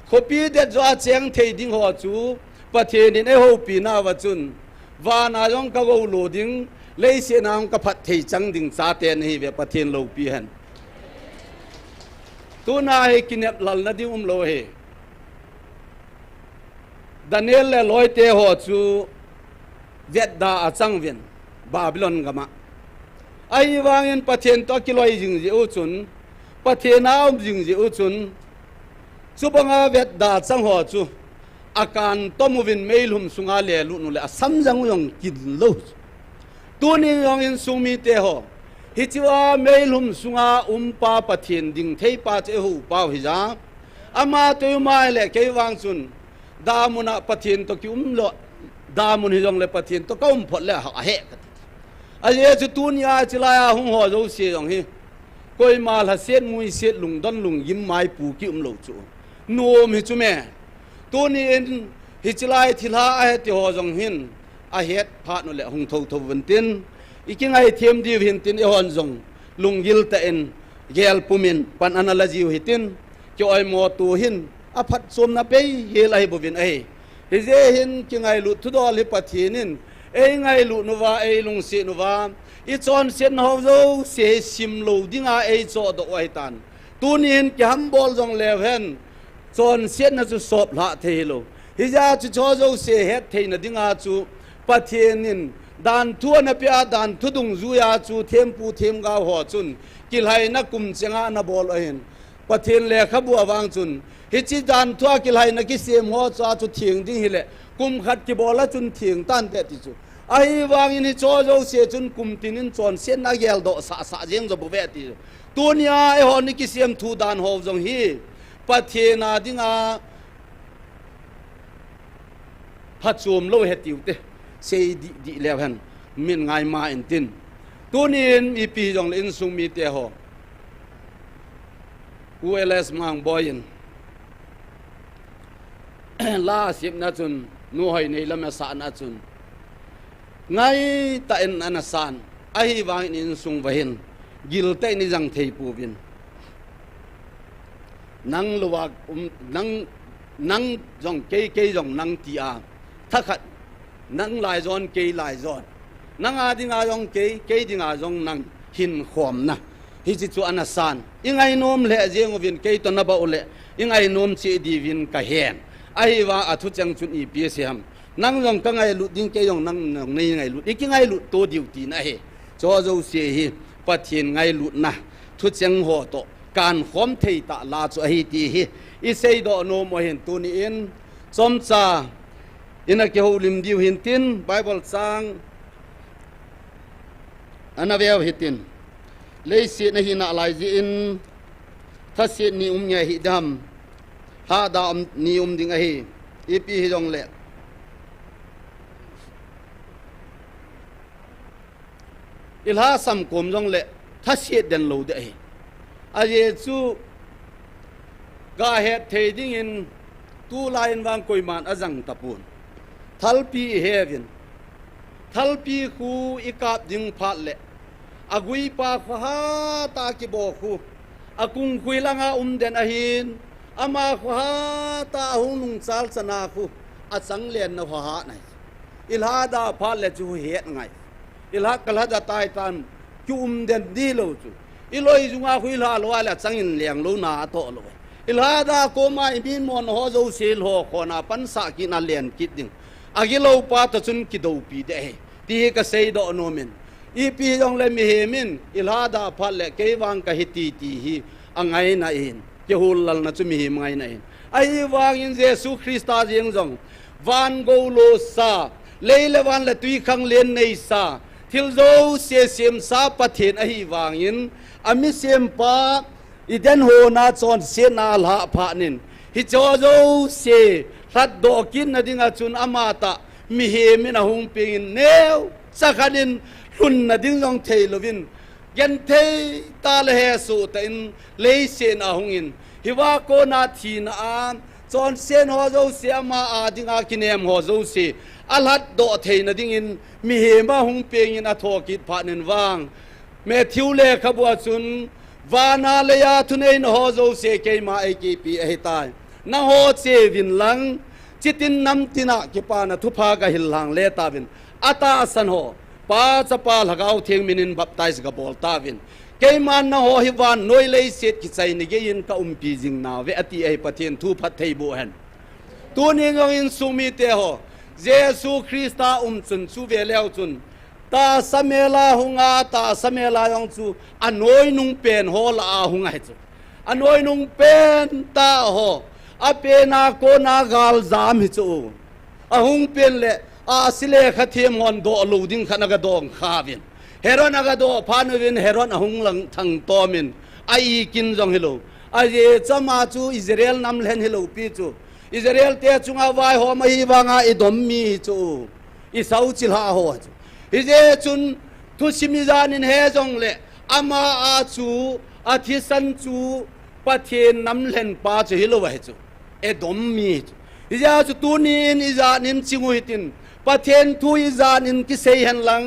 khopi det zo a cheng thei ding ho chu pathen in e ho pi na wa chun wa na jong ka go lo ding lấy xe nào các phát thầy trắng đình xa tiền hi về phát thiên lâu pi hẳn tu na hi kinh nghiệm lần na đi lâu hi Daniel le loi te ho chu Việt da ở trăng viện Babylon gama ai vangin phát thiên to ki loi jing ji u chun phát thiên nào jing ji u chun chu banga Việt da trăng ho chu akan tomovin mailhum sunga le lu nu le asam jang yong kin lo tuning yong in sumi te ho hichiwa mailhum sunga pa pathin ding thei pa che hu pa hi ja ama to mai le ke wang chun damuna pathin to ki lo damun hi jong le pathin to kaum phot le ha he a ye chu tunia chilaya hung ho zo se yong hi koi mal ha set mui set lung don lung yim mai pu ki lo chu no mi chu me tunin hichilai thila a he ti ho jong hin a het pha no le hung tho tho vin tin ikingai them di hin tin e hon jong lungil ta en gel pumin pan analogy hitin ki oi mo tu hin a phat som na pe he lai bo vin ai he je hin kingai lu thu do le pathinin e ngai lu no wa e lung se no wa i chon sen ho zo se sim lo dinga e cho do ai tan tunin ki ham bol jong le hen chon sen na chu sop la the lo hi ja chu cho zo se het the na dinga chu pathianin dan thua na pia dan thudung zuya chu thempu them ga ho chun kilhai na kum chenga na bol ahin pathian le khabu awang chun hichi dan thua kilhai na ki sem ho cha chu thieng ding hile kum khat ki bola chun thieng tan te ti chu ai wang in cho zo se chun kum tinin chon sen na gel do sa sa jeng zo bu ve ti tunia e ho ni ki sem thu dan ho jong hi pathiana dinga hachum lo hetiu te sei di levan min ngai ma in tin tunin ipi jong in sung mi te ho uls mang boyin la sip na chun nu hoi nei lam sa na chun ngai ta en anasan ai wang in sung vahin gil te ni jang thei pu bin nang luwak nang jong ke jong nang ti a thakhat nang lai zon ke lai zon nang a dinga jong ke dinga jong nang hin khom na hi chi chu anasan ingai nom le jeng vin ke to na ba ole ingai nom chi di vin ka hen ai wa athu chang chun i pi siam nang jong ka ngai lu ding ke jong nang nei ngai lu ikingai lu to duty na he cho zo se hi pathin ngai lu na thu chang ho to kan khom thei ta la chu hi ti hi i sei do no mo hen tu ni in som cha ina ke ho lim diu hin tin bible sang anavel hitin le se na hi na lai ji in tha se ni nya hi dam ha da ni ding a hi ipi hi jong le ilha sam kom jong le tha se den lo de hi a ye chu ga het thei ding in tu lain wang koi man azang tapun thalpi heaven thalpi khu ikap ding phat le agui pa kha ta ki bo khu akung khui langa den ahin ama kha ta hunung chal chana khu achang len na ha nai ilha da phat le chu het ngai ilha kalha da tai tan chu den di lo chu iloi junga khui la lo ala changin liang lo na to lo ilha da ko mai bin mon ho zo sil ho khona pan sa ki na len kit ding agilo pa ta chun ki do pi de ti ka sei do no min i pi jong le mi he min ilha da phal le ke wang ka hiti ti hi angai na in ke hul lal na chu mi hi ngai na in ai wang in jesu christa jeng jong van go lo sa leile wan le tui khang len nei sa thil zo se sem sa pathen a hi wang in ami sem pa iden ho na chon se na la pha nin hi cho zo se รัดโดกินนะดิงาจุนอามาตะมีเฮมินะหงปิงเนวสักขันินรุนนะดิงจงเทลวินยันเทตาเลเฮสูตอินเลเซนอาหงอินฮิวาโกนาทีนาอันจอนเซนฮอโซเสียมาอาดิงากินเอมฮอโซเซอัลฮัดโดเทนะดิงอินมีเฮมาหงปิงอินอโทกิดพานินวางเมทิวเลขบัวจุนวานาเลยาทุนเอนฮอโซเซเกมาเอกีปีเอตายนาโฮเซวินลังจิตินนำตินากิปานะทุพากะหิลลังเลตาวินอาตาสันโฮปาสปาลกาวเทียงมินินบับไตส์กะบอลตาวินเกมันนาโฮฮิวานนอยเลเซตกิไซนิเกยินกะปีจิงนาเวอติเอปะเทียนทุพัทเทโบเฮนตัวนี้ยองอินสุมิเตโฮเยซูคริสตาจุนสุเวเลวจุนตาสเมลาหุงาตาสเมลายองจูอนอยนุงเป็นโฮลาหุงไอจูอนอยนุงเป็นตาโฮอเปนาโกนากาลซามฮิจูอหุงเป็นเลอาสิเลขเทียมอนโดลูดิงขนากดองขาวินเฮรอนากดอพานวินเฮรอนหุงลังทังตอมินไอกินจงฮิโลอาเยจามาจูอิสราเอลนำเลนฮิโลปีจูอิสราเอลเตจุงอาวายโฮมาฮีวางาอิดอมมีจูอิสาวจิลาโฮจูฮิเจจุนทุชิมิจานินเฮจงเลอามาอาจูอาทิสันจูปะเทนนำเลนปาจูฮิโลวะจูเอดอมมีอิจาจุตูนินอิจานินชิงุฮิตินปะเทนทุอิจานินกิเซยันลัง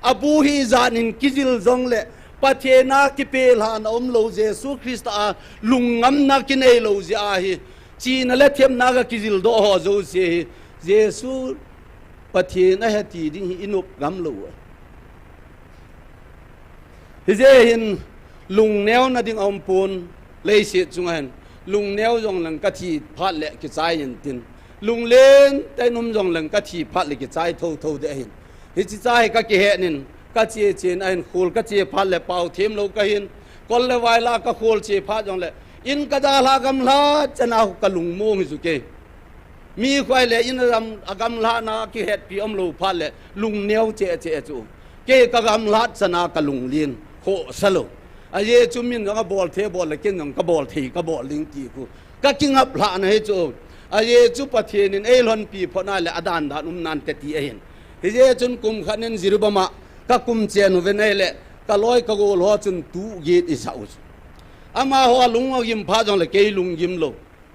อบูฮิอิจานินกิจิลจงเลปะเทนากิเปลานอมโลเยซูคริสต์อาลุงงำนักินเอโลเจอาฮิจีนเลเทียมนากกิจิลโดฮอโซเซเยซูปะเทนะฮะตีดิอินุบกำโลฮิเจหินลุงแนวนะดิงอมปูนเลยเสียจุงหันลุงแนวจงหลังกะทีพัดเละกิจายยันตินลุงเล่นแต่นุ่มจงหลังกะทีพัดเละกิจายเท่าเดหินฮิจิจายกะกิเฮนินกะเจเจนไอ้คูลกะเจพัดเละเป่าเทียมโลกะหินกอลเลวายลากะคูลเจพัดจงเละอินกะดาลากำลาจะนาหุกะลุงโมงฮิสุเกมีควายเละอินรำอกำลานากิเฮดปีอมโลพัดเละลุงแนวเจเจจูเกกะกำลาจะนากะลุงเลียนโคสโลอาเยจุมินก็บอลเทบอลเลยกินก็บอลทีก็บอลลิงกีกูก็กินอับหลานให้จูอาเยจุปะเทนินเอลอนปีพอน่าเลยอดานดานุมนันเตตีเองเฮเยจุนกุมขันนินจิรุบมาก็กุมเจนุเวเนเลก็ลอยก็โกลหัวจุนตูเยดอิสาวอามาหัวลุงยิมพาจงเลยเกยลุงยิมโล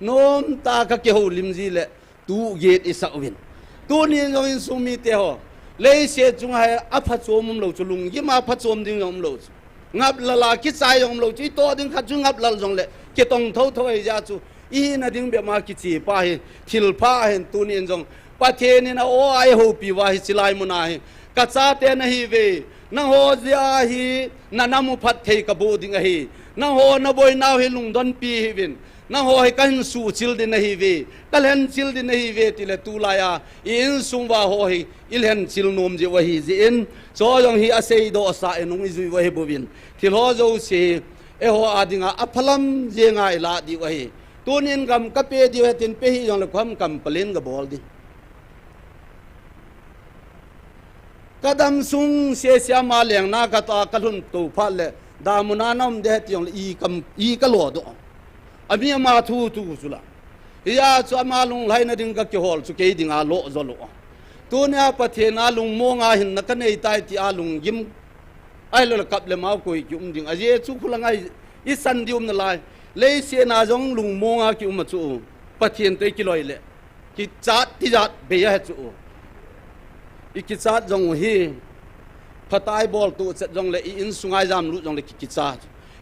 โน้มตาก็เกี่ยวลิมจีเลตูเยดอิสาวินตัวนี้จงอินสุมิเตโฮเลยเสียจุงให้อภัสโจมุมโลจุลุงยิมอภัสโจมดิ้งยมโลงับละลาคิดใจยมโลจีโตดิ้งขัดจุงับละจงเลเกตองเท่าไอ้ยาจูอีน่ะดิ้งเบียมาคิดจีป้าเห็นทิลป้าเห็นตัวนี้จงปะเทนินะโอ้ไอโฮปีว่าฮิสิไลมุนาเฮกัจจาเตนะฮีเวนังโฮเจียฮีนันามุพัดเทกบูดิ้งฮีนังโฮนะบอยนาวเฮลุงดอนปีฮีวินนังโฮให้กันสู่ชิลดินะฮีเวกัลเห็นชิลดินะฮีเวติเลตูลายาอินซุงว่าโฮให้อิลเห็นชิลนมเจวะฮีจินโซยองฮีอาเซยโดอสาเอนุงอิจุยวะฮีบุวินทิลโฮโจเซเอโฮอาดิงาอพลัมเจงาอิลาดิวะฮีตัวนินกำกับเปดิวะตินเปฮียองเลความกำเปลินกับบอลดิกระดมซุงเสียเสียมาเลียงนากตากระลุนตูพัดเลดามุนานอมเดฮติยองอีกะโลดอเมียมาทูสุละยาจมาลุงไลนดิงกะกิฮอลสุเกดิงอาโลซอโลตัวเนี้ยปะเทนาลุงโมงาหินนักเนยตายที่อาลุงยิมไอโลละกับเลมาคุยกิอุมดิงอาเยซุคุลังไออิสันดิอุมนลายเลยเสียนาจงลุงโมงากิอุมจูปะเทนเตกิลอยเลกิจัดที่จัดเบียจูอีกิจัดจงฮีพตายบอลตัวเสจงเลอินสุงไอจามลุจงเลกิจัด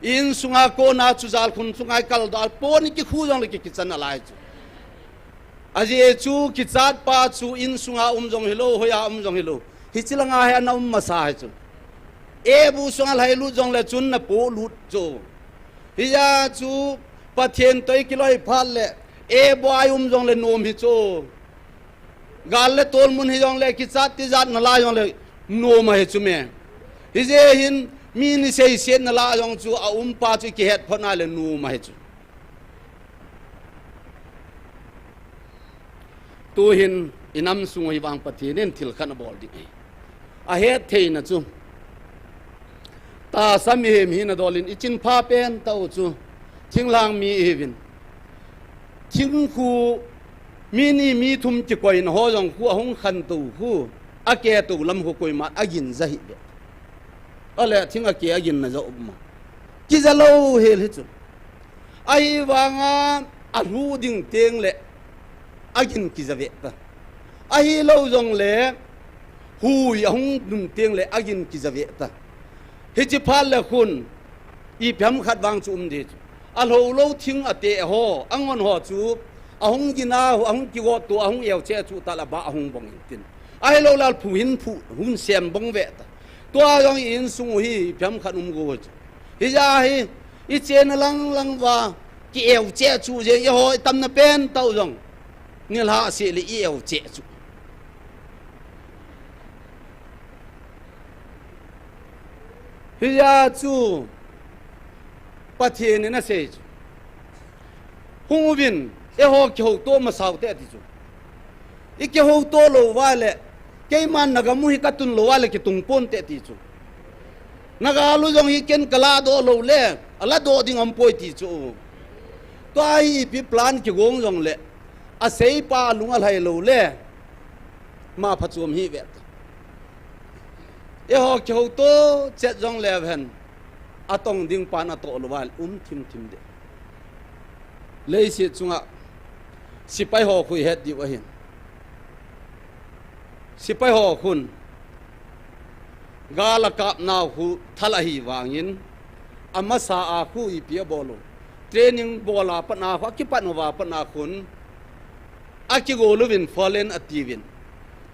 อินสุงาโกนาจุจัลคุณสุงไอกัลดาลปอนี่กิคู่จงเลกิจันอะไรจูอาเจจูกิจัดป้าจูอินสุงาจงฮิโลฮยาจงฮิโลฮิจิลังอาเฮนามาสายจูเอบุสุงาไลลุจงเลจุนนะปูลุจูฮิยาจูปะเทียนตัวกิลอยพัลเลเอบอยจงเลโนมฮิจูกาลเลตอลมุนฮิจงเลกิจัดติจัดนลายจงเลโนมาฮิจูเมฮิเจหินมีนิสัยเสียนลาจงจูอาปาจูกิเฮดพนาเลโนมาฮิจูตัวหินอินำสุงหิวังปะเทนินทิลขันบอลดิอาเฮดเทนะจูตาสามีเฮมหินดอลินอิจินพาเป็นตาจูทิงลางมีเอวินทิงคู mi ni mi thum chi koi na ho jong khu hong khan tu khu a ke tu lam khu koi ma agin za hi be ale thing a ke agin na zo ma ki za lo hel hi chu ai wanga a ru ding teng le agin ki za ve ta ai lo jong le hu yang dum teng le agin ki za ve ta hi chi phal le khun i pham khat wang chum de a lo thing a te ho angon ho chu ahong gina ahong kiwo to ahong eo che chu ta la ba ahong bong tin ai lo lal phu hin phu hun sem bong ve ta to yong in sung hi pham khat go hi ja hi i chen lang wa ki eo che chu je ye ho tam na pen tau jong ni la se li eo che chu hi ja chu pathe ne na se hung bin e ho ki ho to ma sau te ti chu i ki ho to lo wa le ke man naga mu hi ka tun lo wa le ki tung pon te ti chu naga lu jong hi ken kala do lo le ala do ding am poi ti chu to ai pi plan ki gong jong le a sei pa lunga lai lo le ma pha chum hi ve e ho ki ho to chet jong le hen atong ding pan ato lo wa thim de lei si chunga sipai ho khui het di wa hin sipai ho khun gala kap naw khu thalahi wangin ama sa a khu i pia bolo training bola pana fa ki panwa pana khun aki go lovin fallen ativin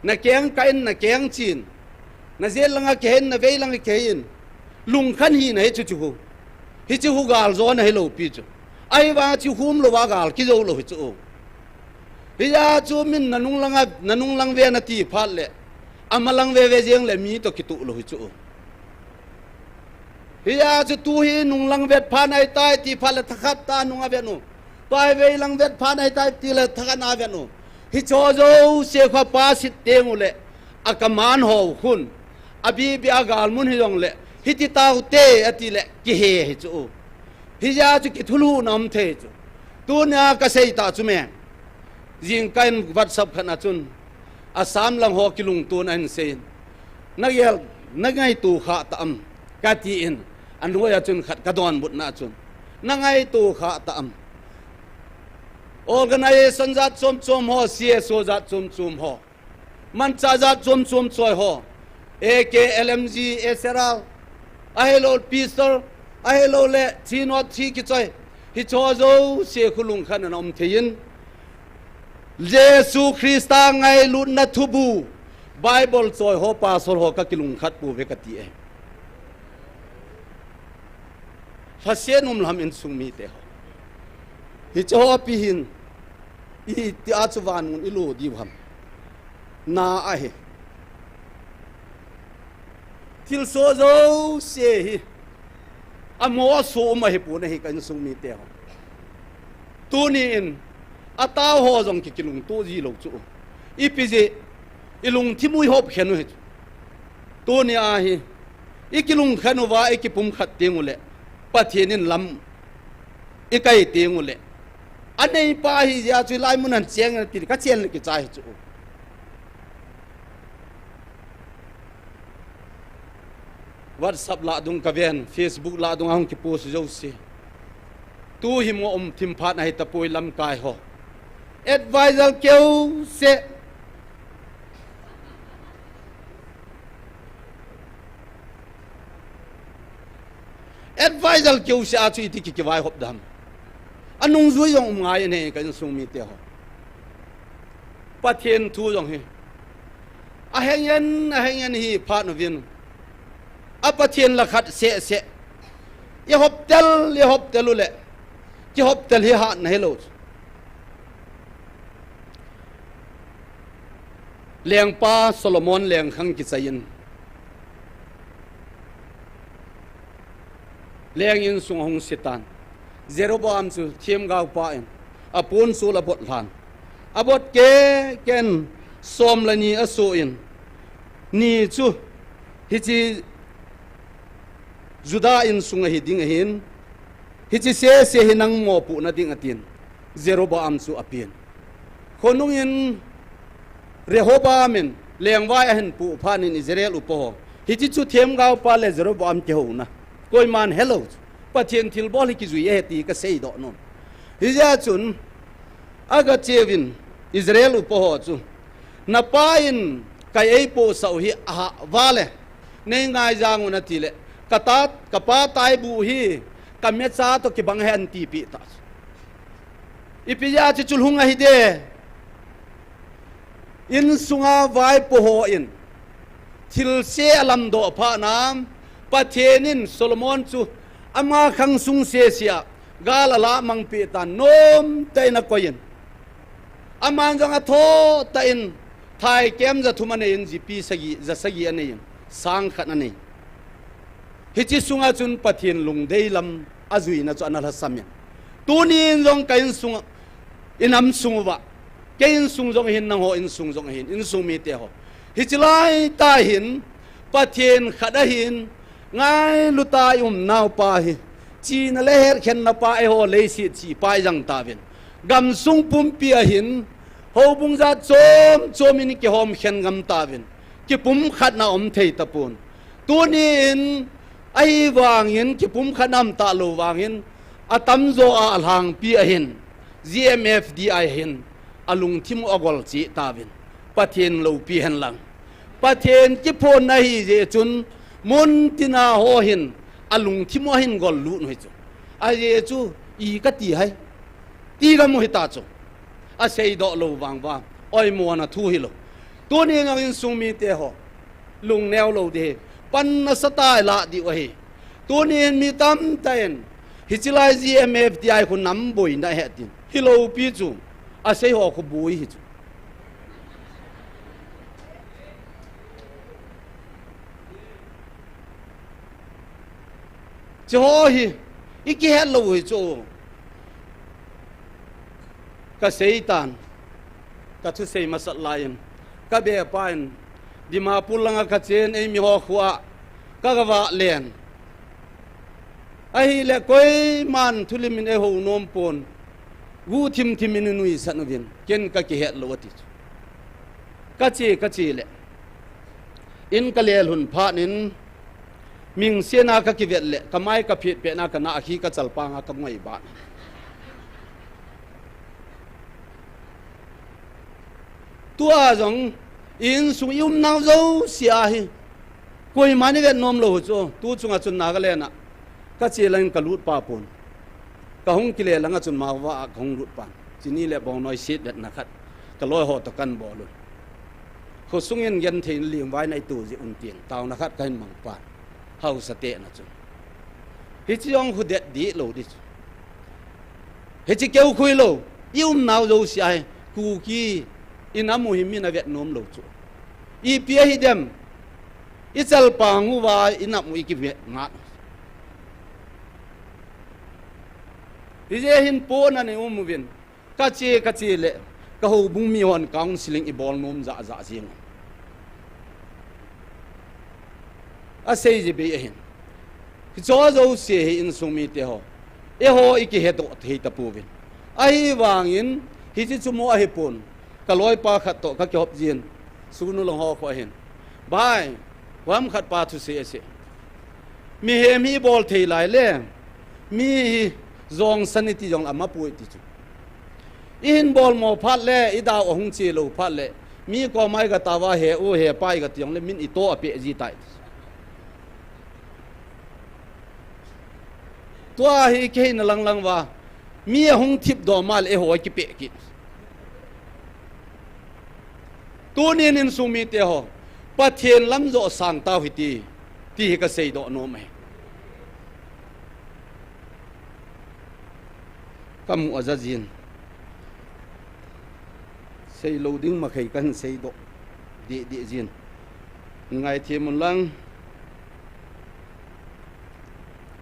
na keng kain na keng chin na zel langa kehen na vei langa kein lung khan hi na he chu chu hi chu gal zo na hello pi chu ai wa chu hum lo wa gal ki zo lo hi chu hi ya chu min nanung lang ve na ti phal le amalang ve jeng le mi to ki tu lo hi chu hi ya chu tu hi nung lang vet phan ai tai ti phal le thakhat ta nung a ve nu tai ve lang vet phan ai tai ti le thakhan a ve nu hi cho zo se kha pa sit teng le akaman ho khun abi bi agal mun hi jong le hi ti tau te ati le ki he hi chu hi ya chu ki thulu nam the chu tu na ka sei ta chu me jing kain whatsapp khana chun asam lang ho kilung tun an sein nagyal nagai tu kha ta am ka ti in an roya chun khat ka don but na chun nangai tu kha ta am organization za chom ho CSO za chom ho man cha za chom choi ho AKLMG SRL ahelo pistor ahelo le chino thi ki choi hi cho zo se khulung khan an om thein Jesu Christa ngai lut na thubu Bible choi ho pastor ho ka kilung khat pu ve ka ti e phasien lam in sung mi te ho hi cho pi hin i ti a chuwan mun ilu di bham na a he til so zo se hi amo so ma he pu na hi kan sung mi te ho tu ni in atao ho jong ki kilung to ji lo chu ipije ilung thimui hop khenu he to ni a hi ikilung khanu wa ikipum khat tengule pathenin lam ikai tengule anei pa hi ya chu lai mun an cheng ti ka chen ki chai chu WhatsApp la dung ka ven Facebook la dung ang ki post jo se tu hi mo thim phat na hi ta poi lam kai ho advisor kêu se advisor kêu se a chui ti ki vai hop dam anung zui yong ngai ne kan sung mi te ho pathen thu yong he a hengen hi phat no vin a pathen la khat se ye hop tel le ki hop tel hi ha na hello leng pa Solomon leng khang ki chayin leng in sung hong sitan Jeroboam chu thiem gau pa en apun su la bot lan abot ke ken som la ni aso in ni chu hi chi juda in sunga hi ding hin hi chi se hinang mo pu na ding atin Jeroboam chu apin คนนุ่งอินเรโฮบามินเลียงไว้เห็นปูพานินอิสราเอลอุปโภฮิจิจุเทียมกาวปาเลเจโรบามเจหูนะกอยมันเฮลโลปะเทียนทิลบอลฮิกิจุยเอตีก็เซยดอนนฮิจาจุนอากาเจวินอิสราเอลอุปโภจุนับไปอินกายไอโปสาวฮิอาฮวาเลในงายจางอุนติเลกตาตกปาตายบูฮีกัมเมซาโตกิบังเฮนตีปีตาอีพิยาจิจุลหุงอหิเดอินสุงาไวโปโฮอินทิลเซลัมโดพาน้ำปะเทนินโซโลมอนจูอามาขังสุงเสียเสียกาลละมังปีตานโนมเตนักยินอามันจังอโทตอินไทยเกมจะทุมันเองจีปีสกีจะสกีอันนี้สังขัดอันนี้ฮิจิสุงาจุนปะเทียนลุงเดลัมอาจุยนะจุอันนั้นสามีตัวนี้จงกันสุงอินำสุงวะกันสุงจงหินนังโหอินสุงจงหินอินสุงมีเตะโหฮิจิไลตาหินปะเทียนขัดหินง่ายลุตายุมนาวปาหิจีนเลเหเข็นนปาไอโหเลยสิจีปายจังตาวินกำสุงปุ่มเปียหินโหบุงจัดโจมินิกิหอมเข็นกำตาวินกิปุ่มขัดนาอมเทยตะปูนตัวนี้อินไอวางหินกิปุ่มขัดนำตาโลวางหินอาตัมโซอาหางปีหิน GMFDI หินอาลุงทิมอากอลจีตาวินปะเทียนโลปีหินลังปะเทียนกิพนนาฮีเจจุนมุนตินาโหหินอาลุงทิมหินกอลลุนหิจูอาเจจูอีกตีให้ตีกันมุหิตาจูอาเซยดอโลวางว่าอ้อยมัวนะทูฮิโลตัวนี้งังสุมีเตหอลุงแนวโลเดปันนสตาละดิวะเฮตัวนี้มีตั้มเต็นฮิจิไล GMFDI คนนำบุยนะเฮตินฮิโลปีจูอาเซยหอขบุยฮิจูจะหอฮิอีกเฮลโลฮิจูก็เซยตันก็ทุเซยมาสัตลายนก็เบียปายนดิมาปุลังกัจเจนไอมีหอขวาก็กว่าเลียนไอเล็กก้อยมันทุลิมินเอหูนมปนกูทิมมินนุยสันวินเกินก็เกี่ยลวติก็จีเละอินก็เลี้ยหุ่นพานินมิงเสียนาก็กิเวลเละก็ไม่ก็ผิดเปนาก็น่าขี้ก็จัลปังก็ไม่บ้านตัวจงอินสุยุมนาวโจเสียหิก้อยมันนี่เวทนมโลโจตัวจุงอาจุนนาก็เล่นนะก็เจริญกลุดป่าปนก็หงกิเลสลังจุนมาว่าหงลุดป่าจีนี่แหละบอกน้อยเสียดนะครับก็ลอยหอตะกันบ่อลุนเขาส่งเงินยันเทียนเลี้ยงไว้ในตู้จีอุ่นเตียนเตานะครับกันมังป่าเฮาสเตนะจุนฮิจิยองคุเด็ดดีโลดิฮิจิเกี่ยวคุยโลยุ่มนาวโจเสียกูกี้อินามุฮิมินาเวทนมโลจูอีเปียฮิเดมอิจัลปังว่าอินามุอิกิเวงาดิเจหินโปนันเออุมวินกัจเจเลก็หูบุ้งมีวันกางสิลิงอีบอลนมจะเสียงอาเซจิเบียหินจอโจเสียหินสุมีเตหอเอหออีกเหตุเหตุปูวินไอวางอินฮิจิจุโมอหิปนก็ลอยปาขัดโตก็จบจีนสูนุลงหอขวาหินบายความขัดปาทุเสียเสียมีเฮมีบอลเทไหลเล่มีจงสนิติจงอามาป่วยติจูอินบอลโมพัดเล่อิดาวหงจีโลพัดเล่มีก็ไม่ก็ตาว่าเฮอูเฮไปก็ติยงเล่มินอิโตอเปจีไตตัวฮิเคนลังว่ามีหงทิพดอมาเลหัวกิเปกิตัวนี้นินสุมีเตหอปะเทียนลำโจสังตาหิตีที่ก็เสยดอโนมก็มัวจะจีนเสยโลดิ้งมาใครกันเสยดอกดีจีนไงที่มันลัง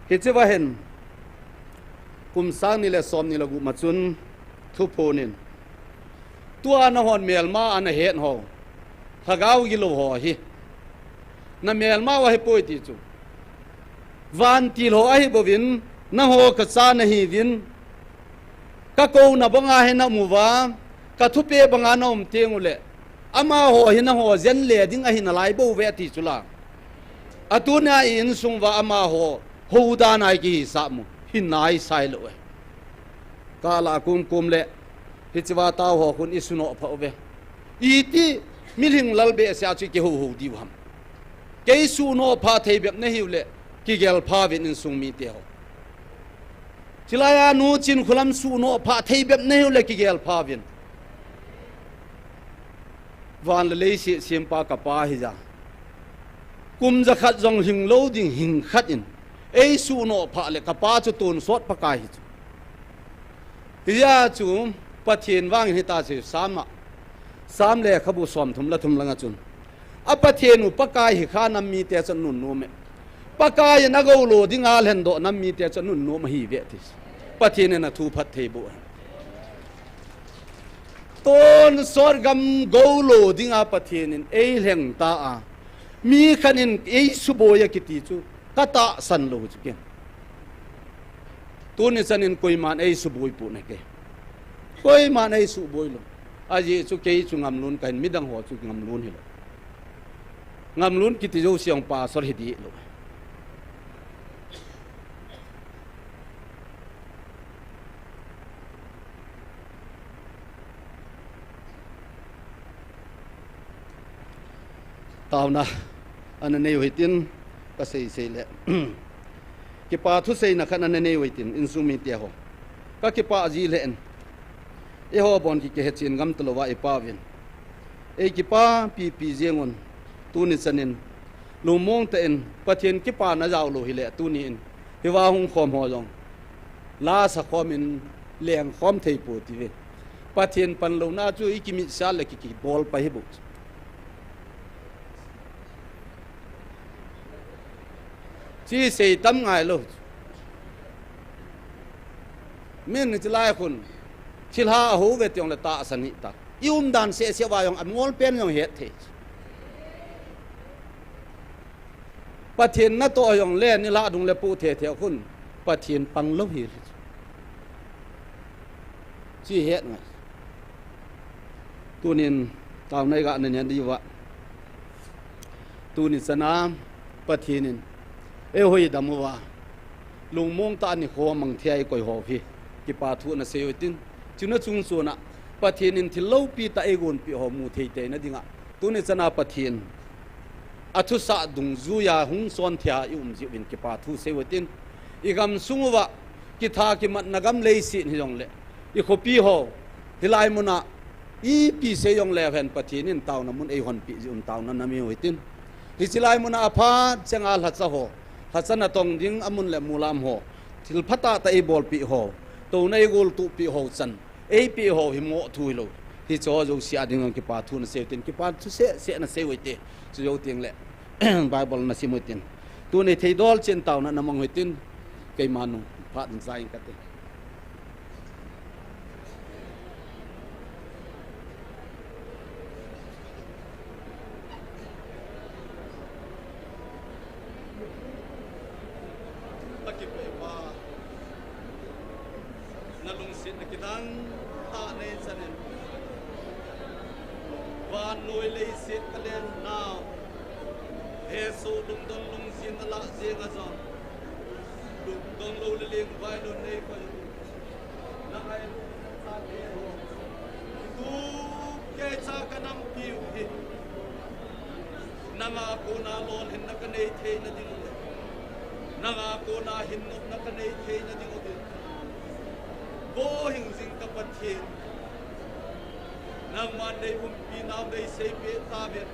เห็นว่าเห็นกุมสร้างนี่แหละสอมนี่แหละกุมาจุนทุพโพนินตัวน่ะหอนเมลมาอันเห็นหอถ้าก้าวกิโลหอฮีน่ะเมลมาว่าให้ป่วยติจูวันที่หอให้บ่วินน่ะหอกระซาน่ะฮีวินก็โกน่ะบ่งาให้น่ะหมู่ว่า ka thu pe banga nom tengule ama ho hina ho zen le ding a hina lai bo ve ti chula atuna in sungwa ama ho da nai ki sa mu hin nai sai lo ka la kum le hichwa ta ho kun isuno pha ve iti miling lalbe sia chi ke ho di wam ke su no pha thei bek ne hiule ki gel pha vin in sung mi te ho chilaya nu chin khulam su no pha thei bek ne hiule ki gel pha vin van le si sim pa ka pa hi ja kum za khat jong hing lo ding hing khat in ei su no pha le ka pa chu tun sot pa ka hi ya chu pathian wang hi ta se sam le khabu som thum la thum langa chun apathian u pakai hi kha nam mi te chan nun no me pakai na go lo dinga len do nam mi te chan nun no ma hi ve ti pathian na thu phat thei bo ton sorgam go lo dinga pathian in ei leng ta a mi khanin ei suboya kiti chu kata san lo chu ken tun chanin koiman ei suboi pu ne ke koiman ei suboi lo aji chu ke chu ngam lun kain midang ho chu ngam lun hi lo ngam lun kiti jo siang pa sor hi di lo tao na an nei hoitin ka sei le ki pa thu sei na khan an nei hoitin in sumi te ho ka ki pa ji le en e ho bon ki ke chin gam tlowa e pa vin e ki pa pi jengon tu ni chanin lu mong te en pathian ki pa na jaw lo hi le tu ni in hi wa hung khom ho jong la sa khom in leng khom thei pu ti ve pathian pan lo na chu ikimi sa le ki bol pa hi bu chi sei tam ngai lo min ni lai khun chil ha ho ve tiong la ta sani ta yum dan se wa yong amol pen yong het the pathian na to yong le ni la dung le pu the khun pathian pang lo hi chi het ngai tunin taw nai ga nan yan di wa tunin sana pathianin e hoi damuwa lung mong ta ni kho mang thiai koi ho phi ki pa thu na seotin chuna chung sona pathian in thilo pi ta egon pi ho mu thei te na dinga tuni chana pathian athu sa dung zu ya hung son thia ji win ki pa thu seotin igam sungwa ki tha ki mat nagam lei si ni jong le I khopi ho hilai muna I pi se yong le ven pathian in taw na mun e hon pi jum taw na nami hoitin hi silai muna apha chengal ha cha ho hasana tong ding amun le mulam ho thil phata ta e bol pi ho to nei gol tu pi ho chan e pi ho hi mo thui lo hi cho jo sia ding ki pa thu na se tin ki pa thu se na se wite chu jo ting le bible na si moitin tu nei thei dol chen taw na namong hoitin ke manu pha din sai ka te lôi lấy xịt cái lên nào hệ số đúng đông lung xin là riêng ở rồi đúng đông lô lên liền vai luôn đây coi năm nay ta kia tu cái cha cái năm kiều thì năm à cô na lon hình nó cái này thế nó đi năm à cô na hình nó cái này thế nó đi vô hình sinh các vật thiện nang man dei pi nam dei sei pe ta bet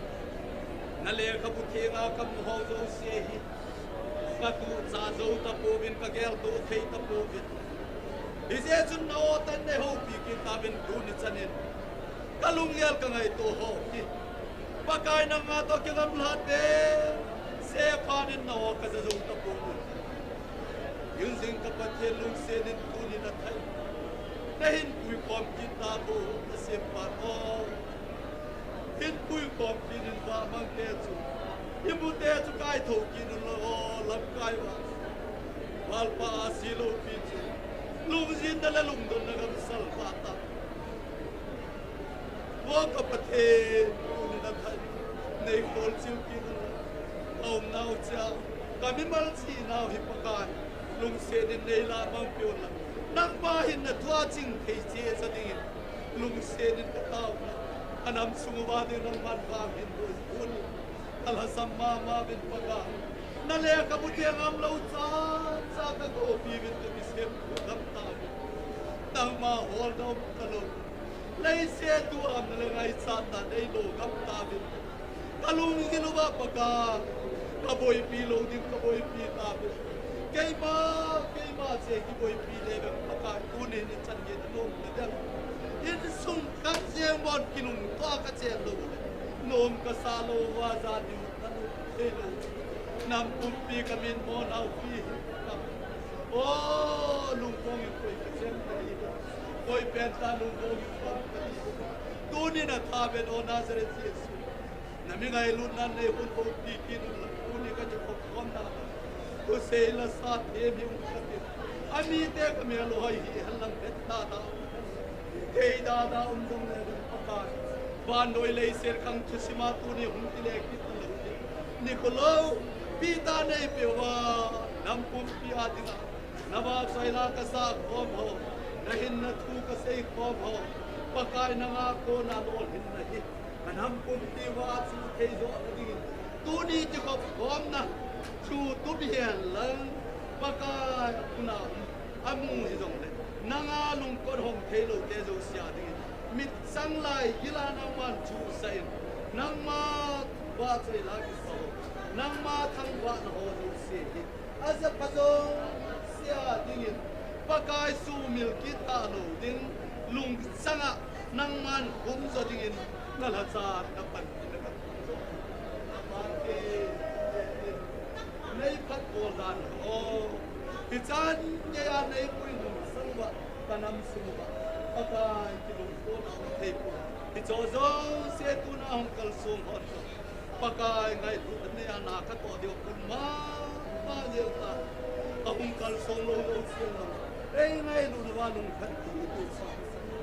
na le ka bu the nga ka mu ho zo se hi ka tu cha zo ta po bin ka gel to thei ta po bin hi je chun no tan ne ho pi ki ta bin du ni chanen ka lung yel ka ngai to ho ki pa kai na nga to ki gam la de se pha din no ka zo ta po yun sing ka pa the lung se din tu ni na thai Nahin pui kom kita tu nasimpan oh, hin pui kom kinin ba mang teju, ibu teju kai thau kinin lo lam kai wa, wal pa asilo piju, lung zin dala lung don nagam sal bata, wo ka pathe ni na thai nei khol chiu ki om nau cha kami mal chi nau hi pakai lung se din nei la bang pyo la nang ba hin na thua ching thei che sa ding lung se din ka tau anam sungwa din nang man ba hin do ul ala samma ma bin pakai na le ka buti ngam lo cha cha ka ko pi bin ka bisem ko dam ta nang ma hol do ka lo lấy xe tu am na ngai sa ta dei lo gam ta bin kalung ki lo ba pa ka boy pi lo din ka boy pi ta bin kai ma se ki boy pi le ba pa ka tu ne ni chan ge lo na da in sung ka je mon ki lung to ka je lo nom ka sa lo wa za di ta lo e lo nam kum pi ka min mo na pi o lung kong ko ka chen ta ni koi pen ta lung kong tu ni na tha ben o Nazareth Yesu na mi ngai lu nan nei hun ko pi ki nu la tu ni ka je ko kom na ko se la sa the mi un ka ti ami te ka me lo hai hi halang bet ta ta ei da dong le pa ban doi le ser kang chu sima tu ni hun ti le ki tu ni ko lo pi ta nei pe wa nam kum pi a dinga na ba sai la ka sa khom ho na hin na thu ka sei khom ho pakai na nga ko na lol hin na hi anam kum ti wa chu thei zo di tu ni ji ko khom na chu tu bi hian lang pakai na amu hi zong le na nga lung ko hom thei lo te zo sia di mit sang lai hila na wan chu sai nang ma wa chai la ki so nang ma thang wa na ho zo si hi aza pa zo sia ding pakai su mil ki ta lo ding lung sanga nang man kum zo ding na la cha na pan na ka so ma ke nei phat ko dan o ti chan ye ya nei pui lung sang wa tanam su ba pakai ki lung ko na thei pu ti zo zo se tu na hong kal sung hot pakai ngai tu ne ana ka to dio kun ma ye ta hong kal sung lo lo se na ei ngai lu na wa lung khat tu tu sa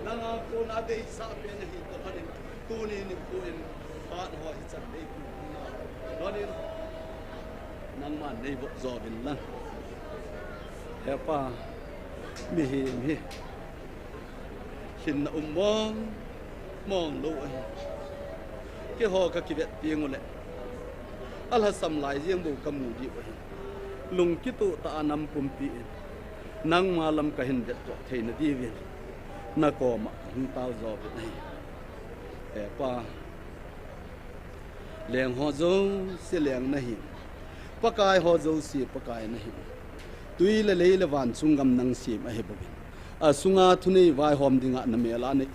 nanga ko na dei sa pe na hi to hanin tu ni ko in pa ho hi chan dei ku na lo ni nang man nei bo zo bin lan he pa mi hin na mong lo ai ke ho ka ki vet piang le al ha sam lai jiang bu ka mu di ai lung ki tu ta anam pum pi nang ma lam ka hin vet to thei na di ven na ko ma hung tao zo vet nei e pa leng ho zo se leng na hi pakai ho zo si pakai na hi tui le van chungam nang sim a he bobin a sunga thunei vai hom dinga na mela nei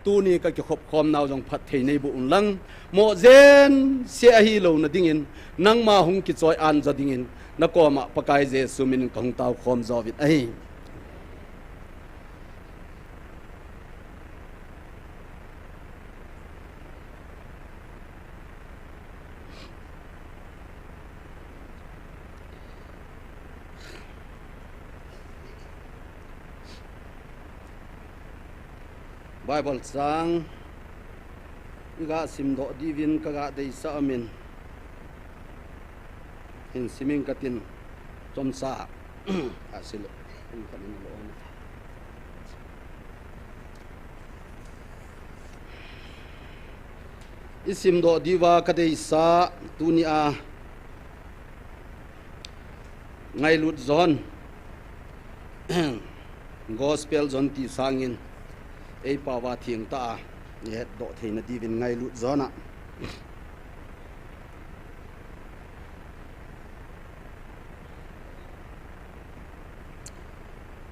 tu ni ka ki khop khom naw jong phat thei nei bu un lang mo zen se hi lo na dingin nang ma hung ki choi an za dingin na ko ma pakai je sumin kong taw khom zo vit ai Bible sang ga sim do divin ka ga dei sa amin in siming katin tom sa asil in kanin lo isim do diwa ka dei sa tunia ngai lut zon gospel zon ti sangin ei pawa thiang ta ye do theina divin ngai lu zona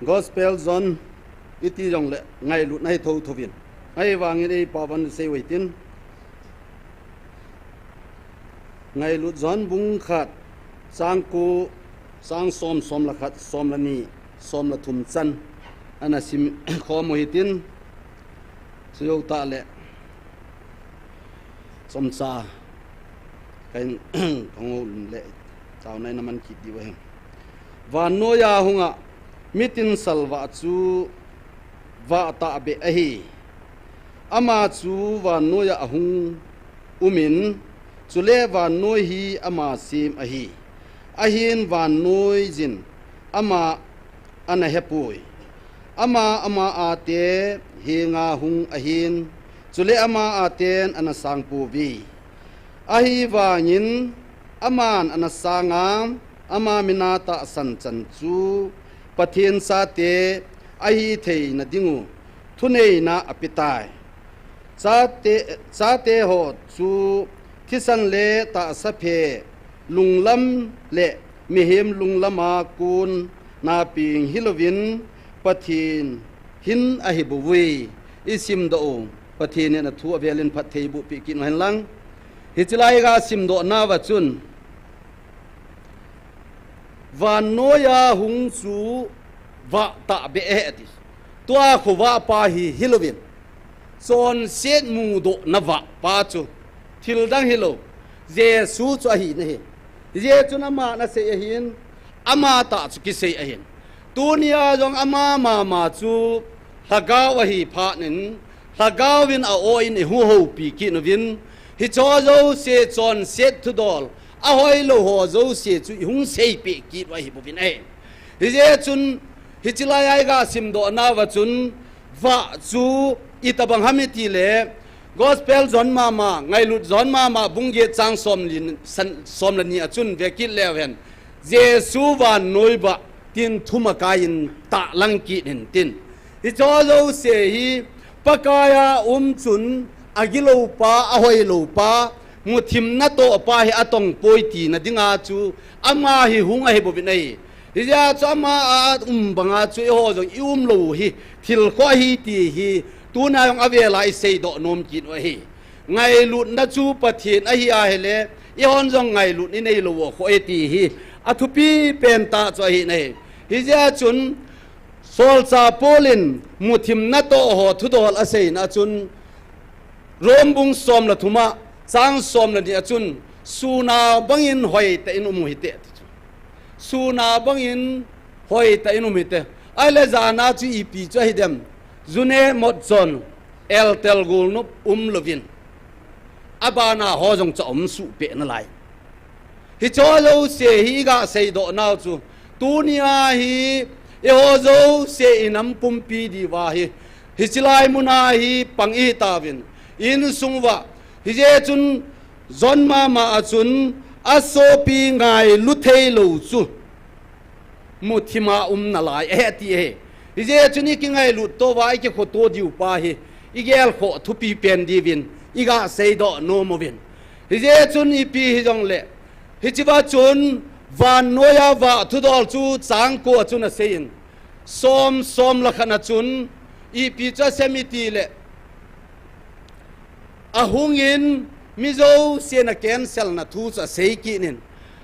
gospel zon iti jong le ngai lut nai tho thovin ngai wang ni pawan se waitin ngai lut zon bung khat sang ku sang som la khat som la ni som la thum chan ana sim kho mo hitin siyo ta le som sa kain thongol le taw nai naman ki di wa van no ya hunga mitin salwa chu wa ta be ahi ama chu van no ya hung umin chule van no hi ama sim ahi ahin van noi jin ama ana hepui ama ate hinga hung ahin chule ama aten ana sangpu vi ahi wangin aman ana sanga ama minata san chan chu pathin sa te ahi thei na dingu thunei na apitai sa te ho chu thisan le ta sa phe lunglam le mihem lunglama kun na ping hilovin pathin hin ahi buwi isim do pathin na thu avelin phathei bu pi kin han lang hichilai ga sim do na wa chun van noya hung chu wa ta be ati tua khu wa pa hi hilovin son set mu do na wa pa chu thil dang hilo jesu chu hi ne je chu na ma na se hin ama ta chu ki se hin tunia jong ama ma chu hagaw hi pha nin hagawin a oin e hu ho pi ki no vin hi cho zo se chon set thu dol a hoi lo ho zo se chu hung sei pi ki wa hi bu vin ai hi je chun hi chilai ai ga sim do na wa chun wa chu itabang hamiti le gospel zon mama ngai lut zon mama bungge chang som lani achun vekil lewen jesu van noiba tin thuma kain ta langki nin tin hi cho zo se hi pakaya chun agilo pa ahoi lo pa muthim na to pa hi atong poiti na dinga chu ama hi hunga hi bobin ai hi ja chama banga chu ho jo lo hi thil ko hi ti hi tuna yong avela I sei do nom kin wa hi ngai lut na chu pathin a hi a hele I hon jong ngai lut ni nei lo kho e ti hi athupi pen ta cho hi nei hi ja chun sol cha polin muthim na to ho thu dol a sei na chun rombung som la thuma sang som la ni achun suna bangin hoi ta inu mu hi te suna bangin hoi ta inu mi te ai le zana chu ipi cho hi dem zune mot zon el tel gul nup lovin abana ho jong cha su pe na lai hi cho lo se hi ga sei do naw chu tunia hi e ho zo se inam pumpi di wa hi chilai muna hi pang I tawin in sungwa hi je chun zon ma achun asopi ngai luthei lo chu muthima na lai ti he je chuni ki ngai lut to wai ki kho to diu pa hi igel kho thupi pen divin iga sei do no movin je chun I pi hi jong le hi chiwa chun van noya wa thu dol chu chang ko chun a sein som la khana chun I pi cha semiti le ahungin mizo sena cancel na thu cha sei ki nin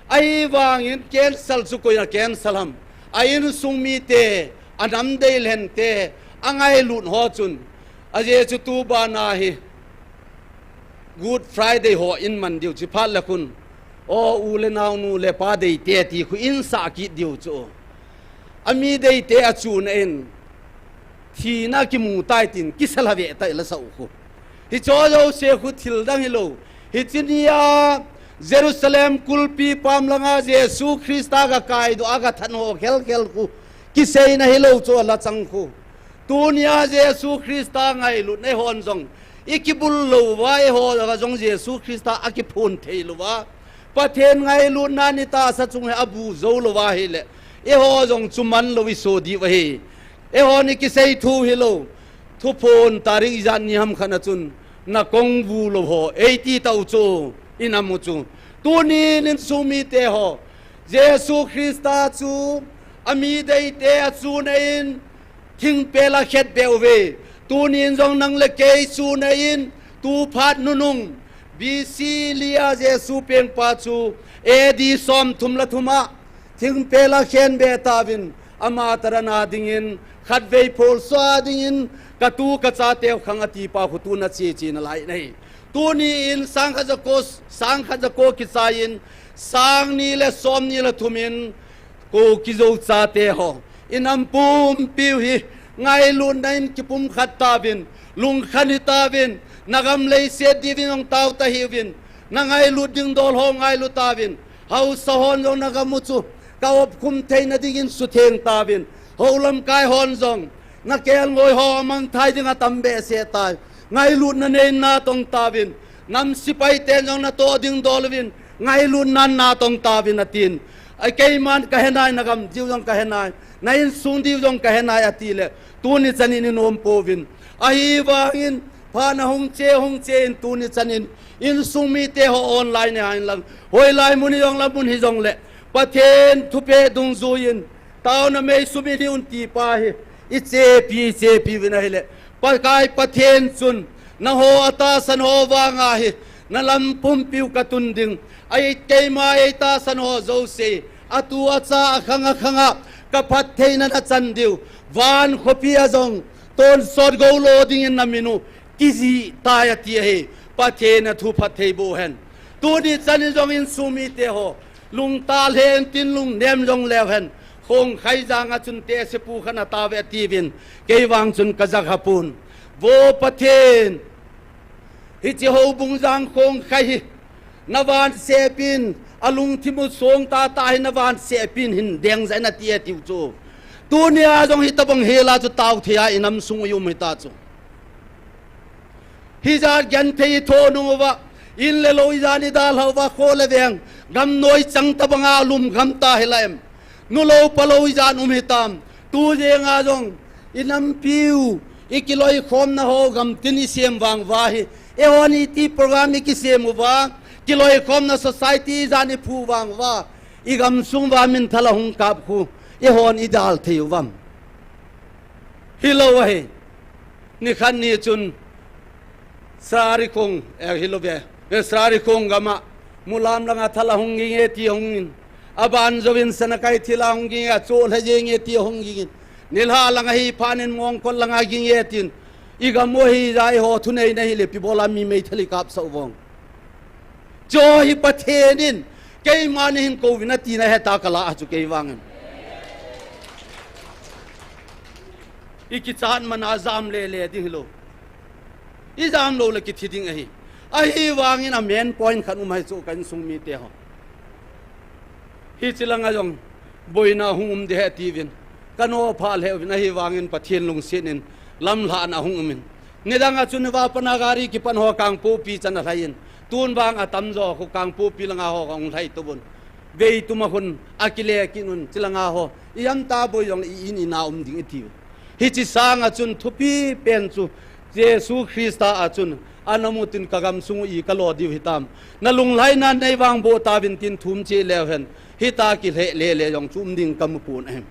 ai wangin cancel chu ko na cancel ham ain sungmi te anam dei len te angai lut ho chun aje chu tu ba na hi good friday ho in man diu chi phal la kun o u le naw nu le pa dei te ti khu in sa ki diu chu ami dei te a chu na en thi na ki mu tai tin ki sala ve tai la sa u khu hi cho lo se khu thil dang hi lo hi chinia jerusalem kulpi pam langa jesu christa ga kai do aga than ho khel ku ki sei na hello cho la chang khu tunia jesu christa ngai lut nei hon jong ikibul lo wa e ho ga jong jesu christa akipun thei lo wa pathen ngai lut na ni ta sa chung he abu zo lo wa he le e ho jong chuman lo wi so di wa he e ho ni ki sei thu hello thu phon taring jan ni ham khana chun na kong vu lo ho 80 tau chu inamu chu tu ni nin sumi te ho jesu christa chu ami dei te chu na in thing pe la khet be ve tu nin jong nang le ke chu na in tu phat nu nung BC lia je su peng pa chu edi som thum la thuma thing pe la khen be ta vin ama tarana dingin khat ve phol swa dingin ka tu ka cha te khangati pa khu tu na chi chi na lai nei tu ni in sang kha ja ko ki sa in sang ni le som ni la thumin ko ki zo cha te ho inam pum piu hi ngai lun nain ki pum khat ta vin lung khani ta vin nagam lei se divin ong tau ta hi vin na ngai lu ding dol ho ngai lu ta vin hau sa hon jong nagam mu chu ka op khum thein na dingin su theng ta vin holam kai hon jong na kel ngoi ho mang thai dinga tambe se tai ngai lu na nei na tong ta vin nam sipai te jong na to ding dol vin ngai lu nan na tong ta vin atin ai kei man ka henai nagam jiu jong ka henai nain sung diu jong ka henai atile tu ni chani ni nom po vin ai wangin phana hong che in tu ni chanin in sung mi te ho online hain lang hoi lai muni jong la mun hi jong le pathen thu pe dung zu in taw na me su mi ni un ti pa hi I che pi vin hi le pa kai pathen chun na ho ata san ho wa nga hi na lam pum piu ka tun ding ai ke ma ai ta san ho zo se atu acha khanga ka phat theina na chan diu van khopia jong ton sot go lo ding in naminu kizi ta ya ti he pathe na thu phat thei bo hen tu ni chan jong in sumi te ho lung tal hen tin lung nem jong lew hen khong khai jang a chun te se pu khana ta ve ti vin ke wang chun ka jak hapun wo pathen hi chi ho bung jang khong khai nawan se pin alung thimu song ta hi nawan se pin hin deng zai na ti tiu chu tu nia jong hi tabang hela chu tau thia inam sung yum hi ta chu hi ja gan thei tho nu wa in le loi ja ni dal hawa kho le veng gam noi chang tabanga lum gam ta helaim nu lo paloi ja nu mi tam tu je nga jong inam piu ikiloi khom na ho gam tin i sem wang wa hi e oni ti program ki sem wa kiloi khom na society jani phu wang wa igam sung wa min thala hung kap khu e hon idal theu wam hilo wa he ni khan ni chun sari khong hilo be sari khong gama mulam langa thala hung nge ti hung aban jovin sanakai thila hung nge a chol ha je nge ti hung nge nilha langa hi phanin mong kol langa gi nge tin igam mo hi jai ho thunei nei le pi bola mi mei thali kap so wong cho hi pathenin kei man hin ko vina ti na heta kala chu kei wangan ikichan man azam le ding lo izam lo le ki thiding ahi wangin a main point khan umai chu kan sung mi te ho hi chilanga jong boina hungum de he tivin kano phal he na hi wangin pathian lung sinin lam la na hungumin nidanga chunwa panagari ki pan ho kang pu pi chan thain tun bang atam jo khu kang pu pi langa ho kang thai tubun vei tuma hun akile kinun chilanga ho iam ta boy jong in ina ding tiu hi chi sanga chun thupi pen chu jesu christa a chun anamutin kagam sungu I kalo diu hitam na lung lai na nei wang bo ta vin tin thum che leven hi ta ki le jong chum ding kam pun em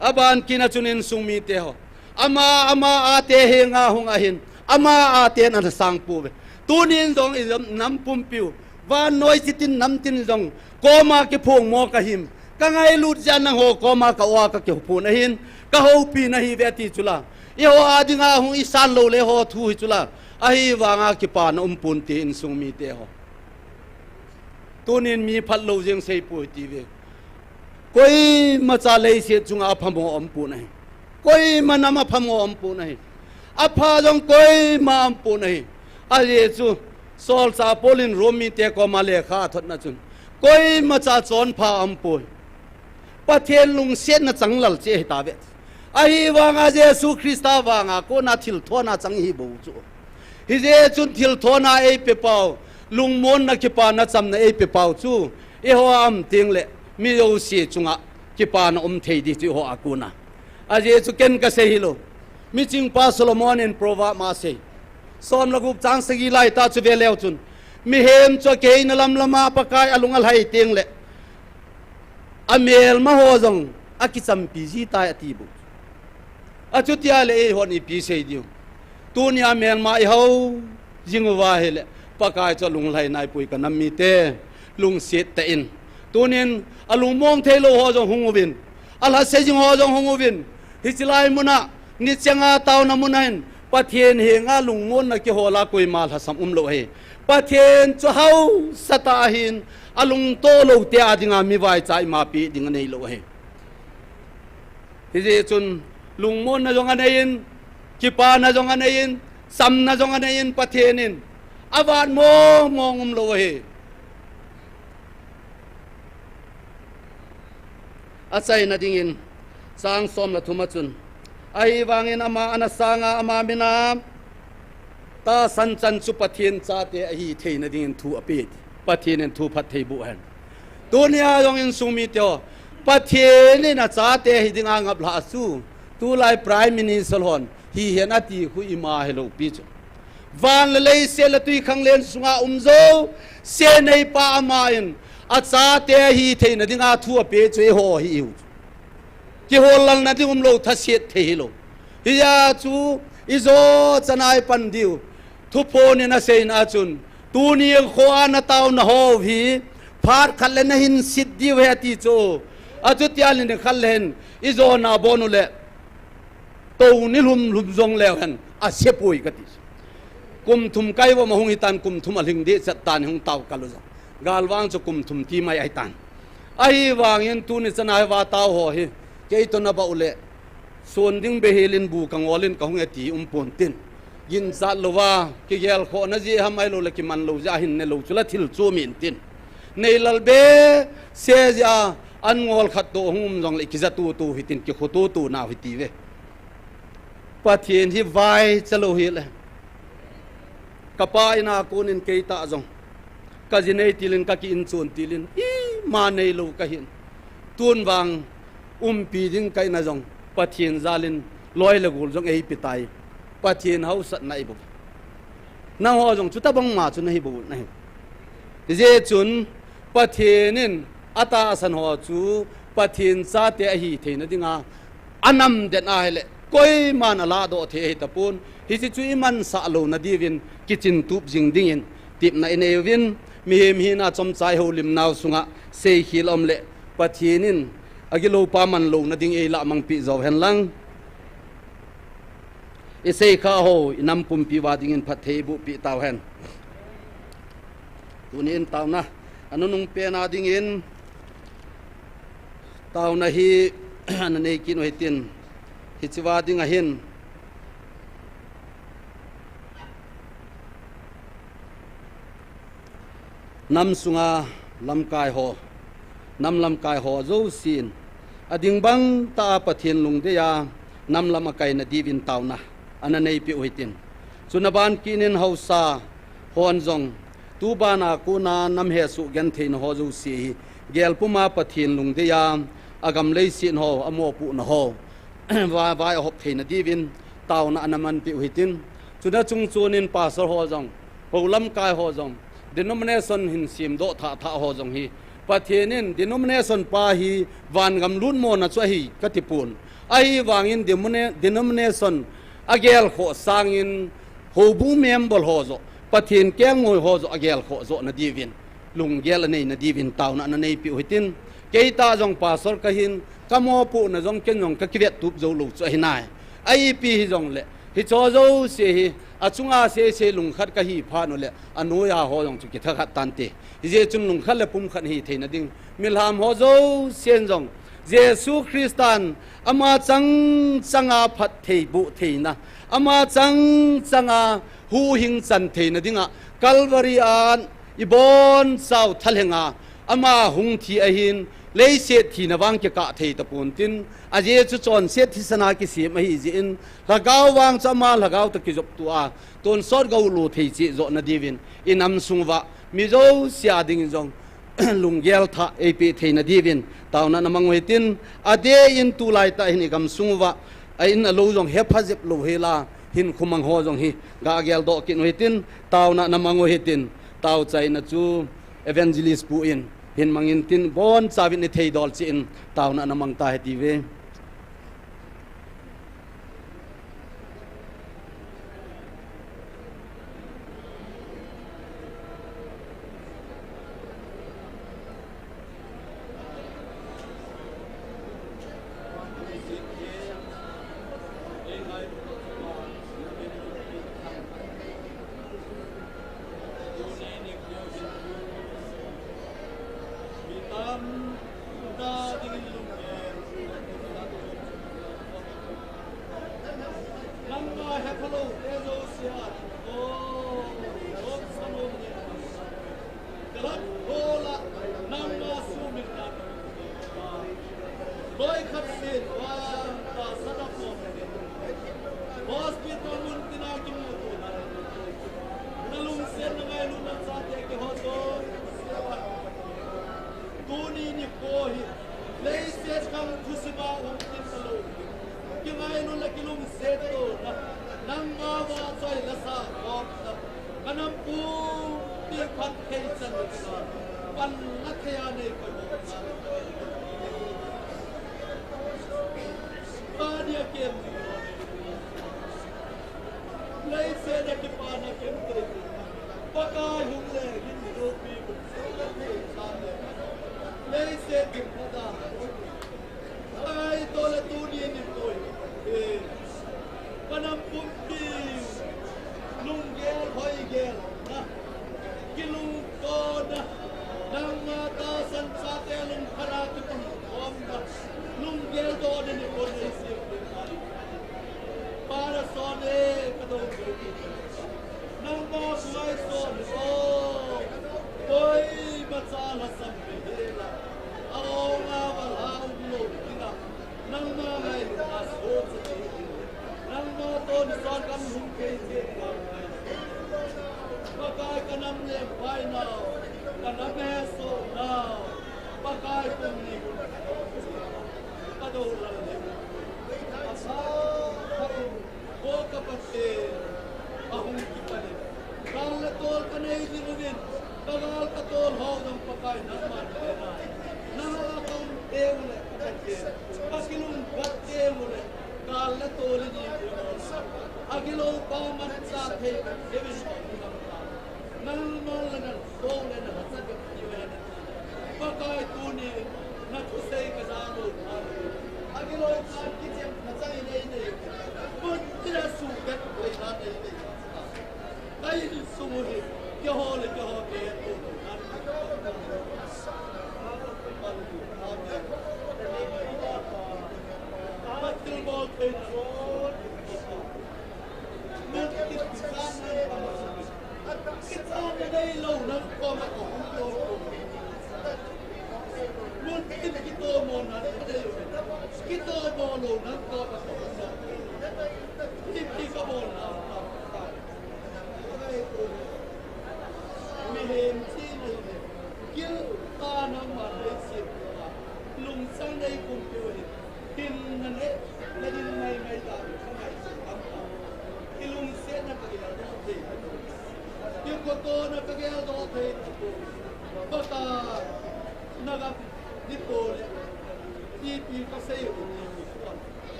aban kina chunin sungmi te ho ama ate he nga hung ahin ama ate na sang pu ve tunin jong izam nam pum piu wa noi sitin nam tin jong koma ke phong mo ka him ka ngai lut jan na ho koma ka wa ka ke phun ahin ka ho pi na hi ve ti chula i ho adinga hung isan lo le ho thu hi chula ahi wa nga ki pa na pun ti in sungmi te ho tunin mi phat lo jeng sei pu ti ve koi macha lei se chunga phamo om pu nai koi manama phamo om pu nai apha jong koi ma om pu nai a ye chu sol sa polin romi te ko ma le kha thot na chun koi macha chon pha om pu pathen lung sen na changlal che ta ve ahi wanga jesu christa wanga ko na thil thona chang hi bo chu hi je chun thil thona ei pe pau lung mon na ki pa na cham na ei pe pau chu e ho am ting le mi yo si chunga ki pa na thei di chu ho akuna a je chu ken ka se hilo mi ching pa solomon en prova ma se som lagup chang sagi lai ta chu ve lew chun mi hem cho ke na lam lama pa kai alungal hai ting le อเมลมาโฮจงอากิซัมปีจีตายอติบุอาจุติอาเลฮอนอีปีเซดิวตูนี่อเมลมาอีเฮาจิงวาเฮเลปากายจะลุงไหลนายปุยกันน้ำมีเตลุงเสียเตอินตูนี่อลุงมองเทโลฮอจงหงวินอัลฮัสเซจิงฮอจงหงวินฮิจไลมุนะนิจงาตาวนามุนัยปะเทียนเฮงาลุงมนนักโฮลากุยมาลฮัสซัมโลเฮปะเทียนจะเฮาสตาหินอลุงโตโลเตียดิงามีไว้ใจมาปีดิงาเนโลเฮฮิเจจุนลุงมนนะจงอันเอินกิปานะจงอันเอินซัมนะจงอันเอินปะเทียนินอาวาดมองโลเฮอาศัยนะดิงินสร้างสมละทุมาจุนไอวางเงินอามาอนาสางอามามินาตาสันจันสุปเทียนซาเตอหีเทนะดิงินทูอปิดปเทียนทูพัทเทบุหันตัวนี้ยองอินสุมิเตอปเทียนนี่นะซาเตหิดิงางับลาสูตัวไลพรายมินิสลฮอนฮีเฮนอติคุอิมาเฮโลปิจวันเลยเซลตุยขังเลนสุงาโซเซในป่ามาอินอาซาเตฮีเทนะดิงาทูอปิจเวโฮฮิวที่โฮลังนั่นที่ผมโลทัศเสียเทโลฮิยาจูอิโซจะนายปันดิวทุพโพนี่นะเซนอาจุนตูนี่ขวานตาวนะโฮวีพาร์คัลเลนหินสิดดิวเฮติโจอาจุตยาลินคัลเลนอิโซนาบอนุเลตูนี่ลุมจงแล้วหันอาเซปุยกติกุมทุมไกว่ามาหงอิตันกุมทุมอลิงเดสตานหงตาวกัลลุซกาลวางจะกุมทุมที่ไม่ไอตันไอวางยันตูนี่จะนายวาตาวโฮเฮเจ้าตัวนับเอาเล่ส่วนดิ้งเบเฮลินบูกังวอลินกังเอตีปนตินยินสัตว์ว่าเกี่ยวข้อนั้นจีทำไมเราเล็กมันเราจะหินในเราจุลทิลจูมินตินในลัลเบเสียจาอันงอลขัดตัวหุ่มจงเล็กจะตัวหิตินเกี่ยวกับตัวนาหิตีเวปะเทียนที่ไว้จะโลหิตเลยกับป้ายนากูนินเกยตาจงกัจินเอติลินกักินส่วนติลินอีมาในโลกหินตุนวางปีดิ้งไกน่าจงปะเทียนซาลินลอยละกูจงเอปิตายปะเทียนเฮาสัตว์ไหนบุน้าหัวจงชุดตะบังมาจุนให้บุไหนเจจุนปะเทียนินอัตาสันหัวจูปะเทียนซาเตอหีเทนดิงาอันนำเด็ดอาเลก้อยมันลาโดเทตะปูนฮิจิจุยมันสะโลนาดีวินกิจินตุบจิงดิ้งติบในเนวินมีเฮมีนาจอมใจเฮลิมนาวสุงะเซฮิลอมเลปะเทียนินอากิโลปามันโลนาดิงเอละมังปีจาวเฮนลังเอเซข้าโฮนำปุ่มปีวาดิงินพัทเทบุปีตาวเฮนตัวนี้ตาวนะอันนั้นเปียนาดิงินตาวนะฮีอันนั้นเอกินไว้ตินฮิจิวาดิงะเฮนนำสุงาลำกายโฮนำลำกายหอโจซีนอดิ่งบังตาปะเทียนลุงเดียนำลำกายนาดีวินตาวนะอันนั้นในปีอุตินสุนบานกินินเฮาซาฮอนจงตูบานากูนานำเฮสุกันเทนหอโจซีเกลปุมาปะเทียนลุงเดียอากำเลยสินหออโมปุนหอวายหอบเทนดีวินตาวนะอันนั้นมันปีอุตินสุนจุงจูนินปาสหอจงปูลำกายหอจงเดนอมเนสันหินซิมโดท่าหอจงฮีปะเทียนินดิโนมิเนชันปาฮีวันกำลุนโมนัชฮีกติปูนไอวางอินดิโนมิเนชันอาเกลโคสางอินโฮบูเมมบอลโฮโซปะเทียนแกงมวยโฮโซอาเกลโคโซนาดีวินลุงเกลในนาดีวินตาวนะในปิวหิตินเกยตาจงปาสอร์กหินกะโมปูนะจงเกนจงกะกิเวตตุบโจลูจหินายไอปีจงเลฮิโจโจเสียอาจุงอาเสลุงขัดกะฮีพานุเลอนุยาโฮจงจุกิทักตันเตเจจุนลุงขัดเลปุ่มขัดฮีเทนดิ่งมิลฮามโฮโจเซียนจงเยซูคริสตันอามาจังอาพัดเทบุเทนะอามาจังอาหูหิงจันเทนดิ่งอะกัลวารีอันอีบอนสาวทะเลงาอามาหุงทีอหินเลยเสียทีนวังเกกะเทตะปูนตินอาเจจุจอนเสียทิศนากิเสียมาฮิจินละกาววางจะมาละกาวตะกิจบตัวตนสอดกาวลูเทจิโจนาดีวินอินำสุงวะมิโจเสียดิ่งจงลุงเกลท่าเอพีเทนาดีวินตาวนั้นมังเวตินอเดอินตุไลตาหินิกำสุงวะอินโลจงเฮพัจิบโลเฮลาหินคุมังโฮจงฮิกาเกลโดกินเวตินตาวนั้นมังเวตินตาวใจนะจูเอเวนเจลิสปูอิน hin mangin tin bon chawin ni thei dol chi in tauna namang ta heti ve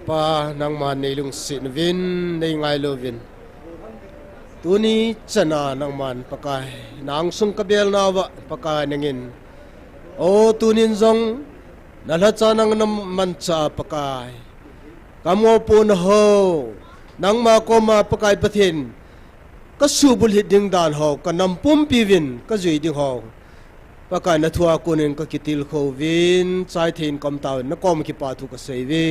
pa nang man nei lung sin vin nei ngai lo vin tuni chana nang man pakai nang sung kabel nawa pakai nangin o tunin zong nalha cha nang nam man cha pakai kamo pun ho nang ma ko ma pakai pathin ka su bul hit ding dan ho ka nam pum pi vin ka zui ding ho pa kai na thua kunin ka kitil kho vin chai thin kom taw na kom ki pa thu ka sei ve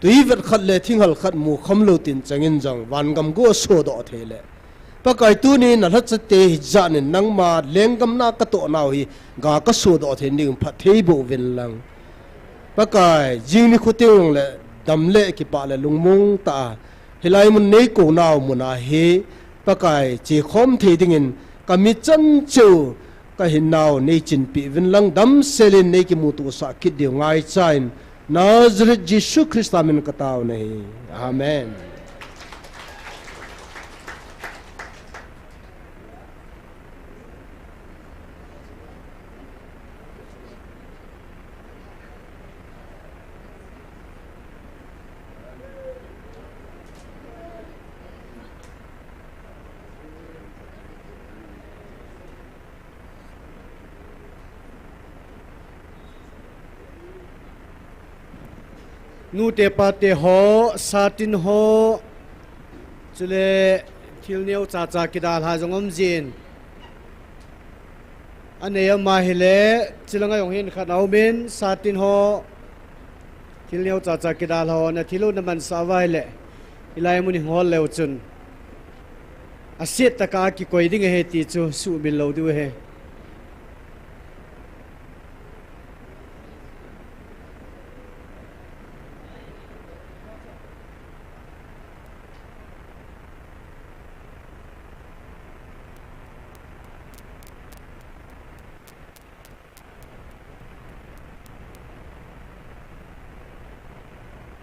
tui vet khat le thing hal khat mu khom lo tin changin jang wan gam go so do thele pa kai tu ni na lat te hi ja nin nang ma lengam na ka to naw hi ga ka so do the ning pha thei bo vin lang pa kai jing ni khoting le dam le ki pa le lungmung ta hilai mun nei ko naw muna he pa kai chi khom thei dingin ka mi chan chu ka hin naw nei chin pi vin lang dam selin nei ki mu tu sa ki de ngai chain Nazareth Jesus Christ amin ka taw nei amen nu te pa te ho satin ho chule thil neu cha cha kidal ha jongom jin ane ma hele chilanga yong hin khat aumin satin ho thil neu cha cha kidal ho na thilu na man sawai le ilai muni hol leu chun asit taka ki koiding he ti chu su min lo du he